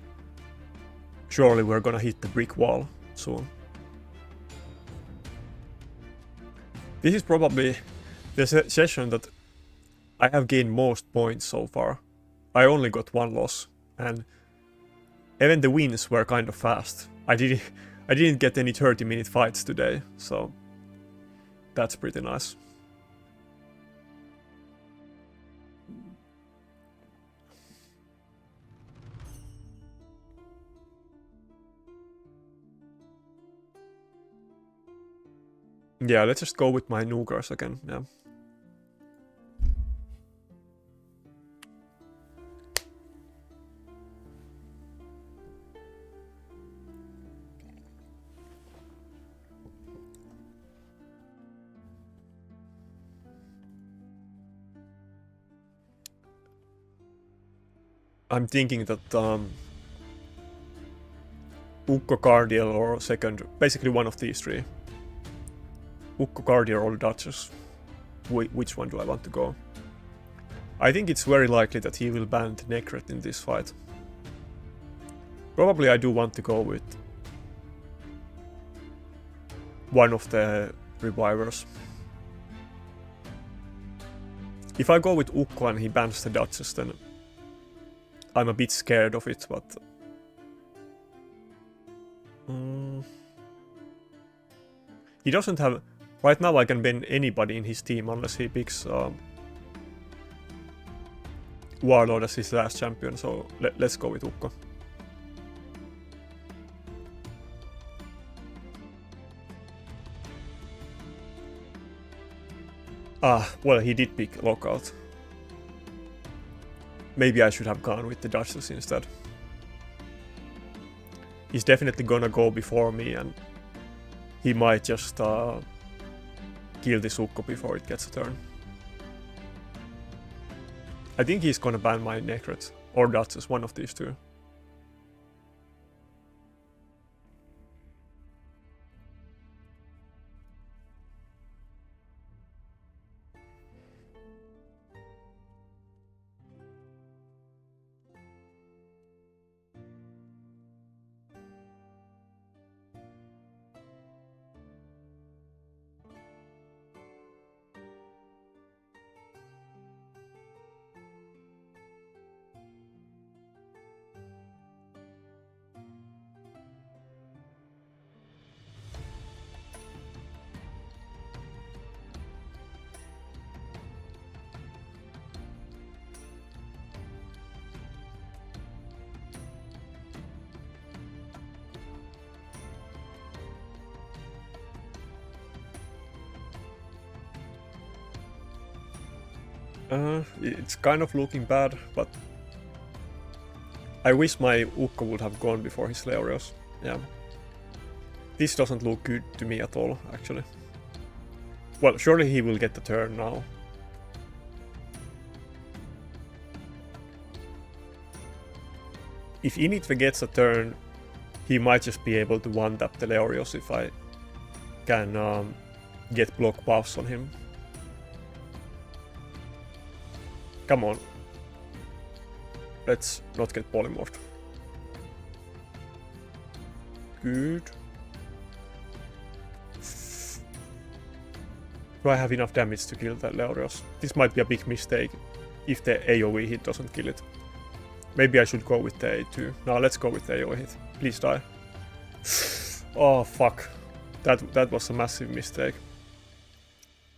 surely we're gonna hit the brick wall soon. This is probably the session that I have gained most points so far. I only got one loss, and even the wins were kind of fast. I didn't get any 30-minute fights today, so that's pretty nice. Yeah, let's just go with my Nugars again, yeah. I'm thinking that Ukko Cardiel or second, basically one of these three. Ukko Cardiel or Duchess. Which one do I want to go? I think it's very likely that he will ban Necrotius in this fight. Probably I do want to go with one of the revivers. If I go with Ukko and he bans the Duchess, then I'm a bit scared of it, but... He doesn't have... Right now I can ban anybody in his team unless he picks Warlord as his last champion, so let's go with Ukko. Well, he did pick Lockout. Maybe I should have gone with the Duchess instead. He's definitely gonna go before me, and he might just kill this Ukko before it gets a turn. I think he's gonna ban my Necrotius or Duchess, one of these two. It's kind of looking bad, but I wish my Ukko would have gone before his Leorios. Yeah. This doesn't look good to me at all, actually. Well, surely he will get the turn now. If Initve gets a turn, he might just be able to one-tap the Leorios if I can get block buffs on him. Come on. Let's not get polymorphed. Good. Do I have enough damage to kill that Leorios? This might be a big mistake. if the AoE hit doesn't kill it. Maybe I should go with the A2. No, let's go with the AoE hit. Please die. Oh fuck. That was a massive mistake.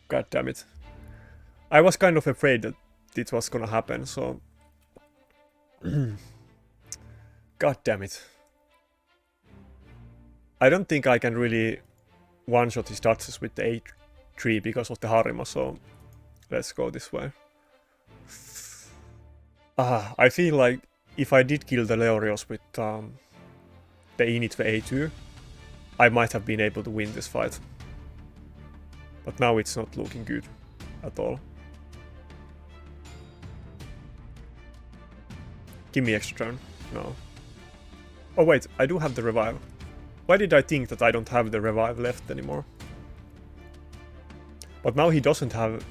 God damn it. I was kind of afraid that it was gonna happen, so... God damn it. I don't think I can really one-shot his touches with the A3 because of the Harima, so... Let's go this way. I feel like if I did kill the Leorios with the init A2, I might have been able to win this fight. But now it's not looking good at all. Give me extra turn. No. Oh wait, I do have the revive. Why did I think that I don't have the revive left anymore? But now he doesn't have...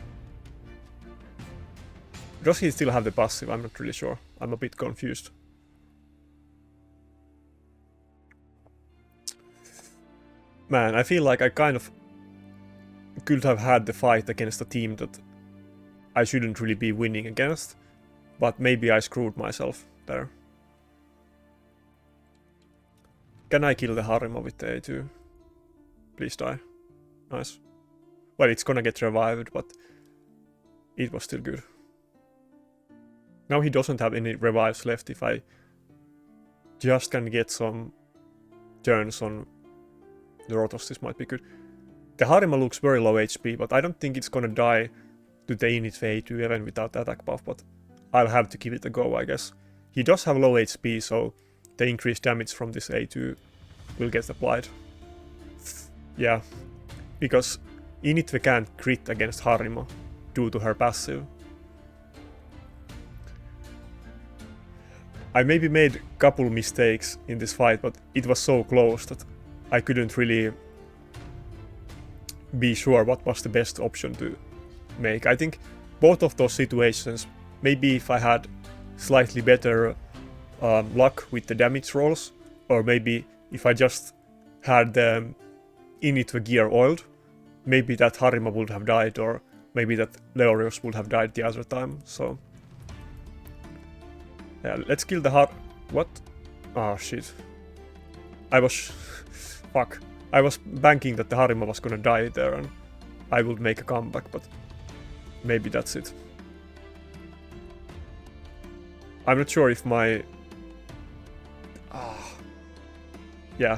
Does he still have the passive? I'm not really sure. I'm a bit confused. Man, I feel like I kind of could have had the fight against a team that I shouldn't really be winning against. But maybe I screwed myself there. Can I kill the Harima with the A2? Please die. Nice. Well, it's gonna get revived, but it was still good. Now he doesn't have any revives left. If I just can get some turns on the Rotos, this might be good. The Harima looks very low HP, but I don't think it's gonna die to the init A2 even without attack buff, but I'll have to give it a go, I guess. He does have low HP, so the increased damage from this A2 will get applied. Yeah, because init can't crit against Harima due to her passive. I maybe made a couple mistakes in this fight, but it was so close that I couldn't really be sure what was the best option to make. I think both of those situations, maybe if I had slightly better luck with the damage rolls, or maybe if I just had the init gear oiled, maybe that Harima would have died, or maybe that Leorios would have died the other time, so... Yeah, let's kill the What? Oh shit. I was... Fuck. I was banking that the Harima was gonna die there and I would make a comeback, but... Maybe that's it. I'm not sure if my... Yeah,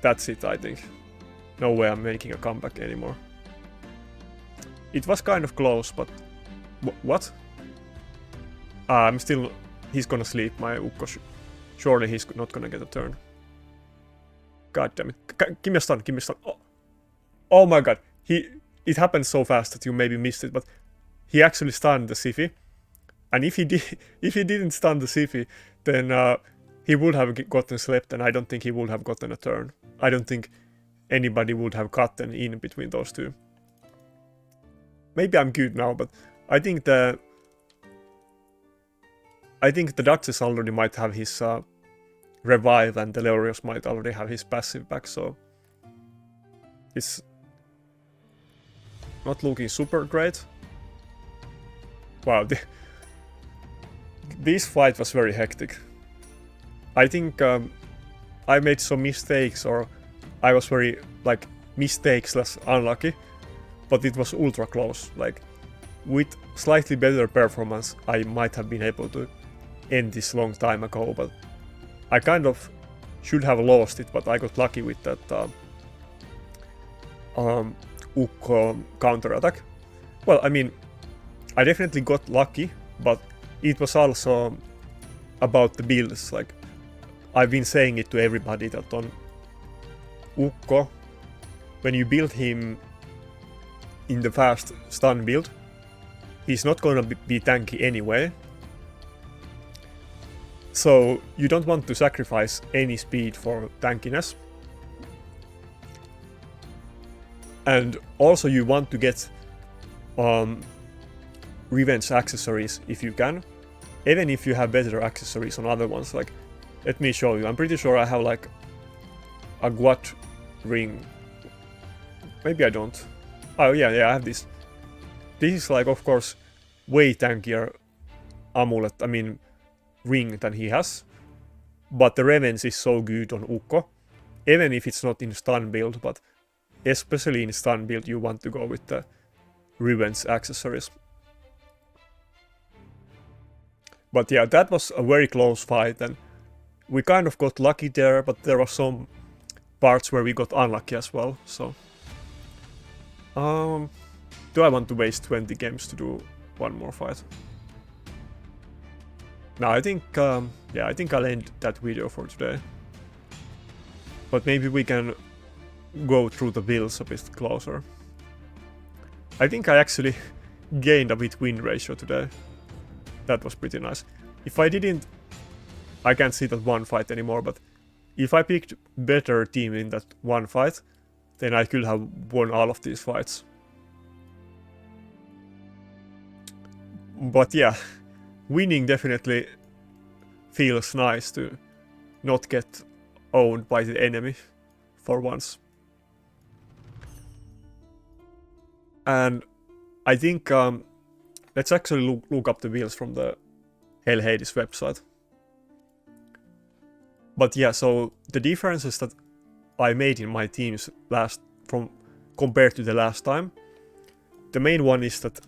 that's it, I think. No way I'm making a comeback anymore. It was kind of close, but... What? I'm still... He's gonna sleep, my Ukko. Surely he's not gonna get a turn. God damn it. Give me a stun, give me a stun. Oh my god. It happened so fast that you maybe missed it, but he actually stunned the Sifi. And if he didn't stun the Sifi, then he would have gotten slept, and I don't think he would have gotten a turn. I don't think anybody would have gotten in between those two. Maybe I'm good now, but I think the Duchess already might have his revive, and the Leorios might already have his passive back, so it's not looking super great. Wow, this fight was very hectic. I think I made some mistakes, or I was very, like, mistakes/unlucky, but it was ultra close. Like, with slightly better performance, I might have been able to end this long time ago, but I kind of should have lost it, but I got lucky with that Ukko counter-attack. Well, I mean, I definitely got lucky, but it was also about the builds. Like, I've been saying it to everybody that on Ukko, when you build him in the fast stun build, he's not gonna be tanky anyway. So you don't want to sacrifice any speed for tankiness. And also you want to get revenge accessories if you can. Even if you have better accessories on other ones. Like, let me show you. I'm pretty sure I have like a Guat ring. Maybe I don't. Oh yeah, I have this. This is like, of course, way tankier amulet, I mean ring than he has. But the revenge is so good on Ukko, even if it's not in stun build, but especially in stun build you want to go with the revenge accessories. But yeah, that was a very close fight, and we kind of got lucky there, but there were some parts where we got unlucky as well, so... do I want to waste 20 games to do one more fight? No, I think, yeah, I think I'll end that video for today. But maybe we can go through the builds a bit closer. I think I actually gained a bit win ratio today. That was pretty nice. If I didn't... I can't see that one fight anymore, but if I picked better team in that one fight, then I could have won all of these fights. But yeah, winning definitely feels nice to not get owned by the enemy for once. And I think let's actually look up the builds from the Hell Hades website. But yeah, so the differences that I made in my teams compared to the last time, the main one is that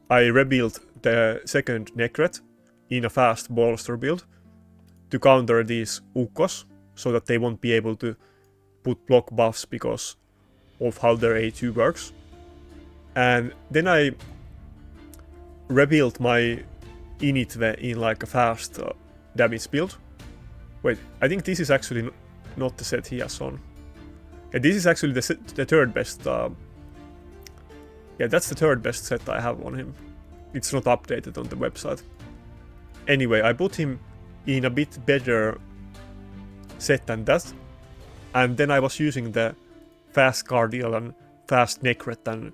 I rebuilt the second Necret in a fast bolster build to counter these Ukkos, so that they won't be able to put block buffs because of how their A2 works. And then I rebuilt my Initve in like a fast damage build. Wait, I think this is actually not the set he has on. Yeah, this is actually the third best. Yeah, that's the third best set I have on him. It's not updated on the website. Anyway, I put him in a bit better set than that. And then I was using the fast Cardial and fast Necret and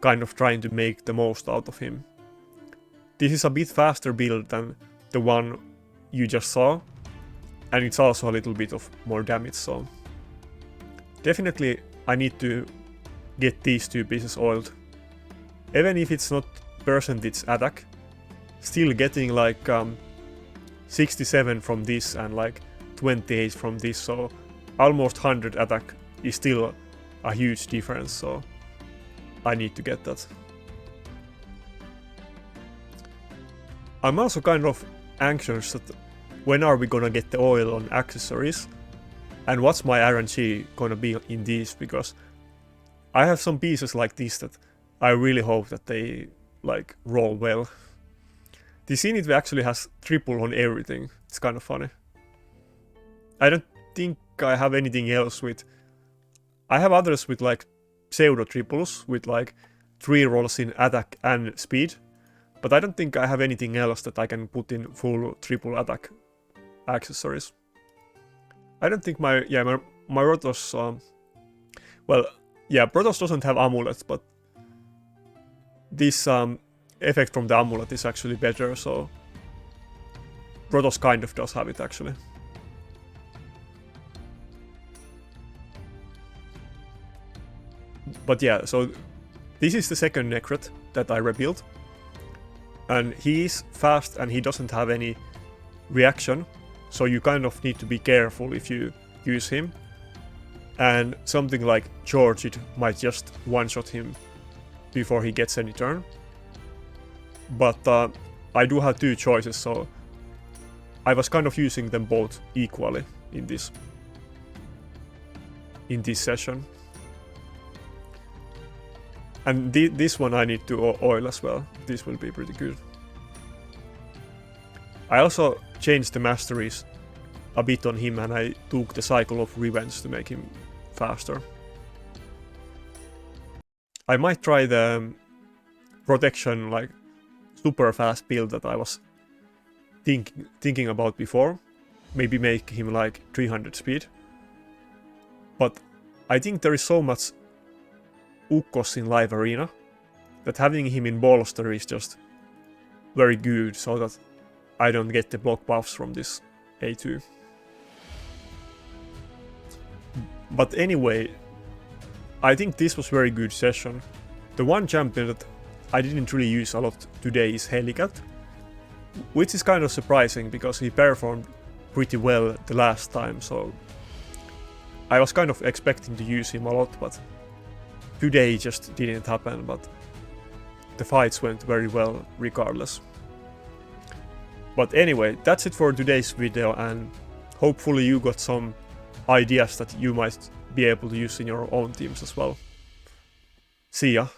kind of trying to make the most out of him. This is a bit faster build than the one you just saw. And it's also a little bit of more damage, so... Definitely I need to get these two pieces oiled. Even if it's not percentage attack, still getting like 67 from this and like 28 from this, so almost 100 attack is still a huge difference, so I need to get that. I'm also kind of anxious that when are we gonna get the oil on accessories, and what's my RNG gonna be in these, because I have some pieces like this that I really hope that they like roll well. The Initve actually has triple on everything. It's kind of funny. I don't think I have anything else with... I have others with like pseudo triples with like 3 rolls in attack and speed, but I don't think I have anything else that I can put in full triple attack accessories. I don't think my Rotos... well, yeah, Rotos doesn't have amulets, but this effect from the amulet is actually better, so Rotos kind of does have it actually. But yeah, so this is the second Necret that I rebuilt, and he is fast and he doesn't have any reaction, so you kind of need to be careful if you use him. And something like George, it might just one-shot him before he gets any turn. But I do have two choices, so I was kind of using them both equally in this session. And this one I need to oil as well. This will be pretty good. I also changed the masteries a bit on him, and I took the cycle of revenge to make him faster. I might try the protection like super fast build that I was thinking about before. Maybe make him like 300 speed. But I think there is so much Ukkos in live arena that having him in bolster is just very good, so that I don't get the block buffs from this A2. But anyway, I think this was very good session. The one champion that I didn't really use a lot today is Helicat. which is kind of surprising because he performed pretty well the last time, so I was kind of expecting to use him a lot, but today just didn't happen, but the fights went very well regardless. But anyway, that's it for today's video, and hopefully you got some ideas that you might be able to use in your own teams as well. See ya!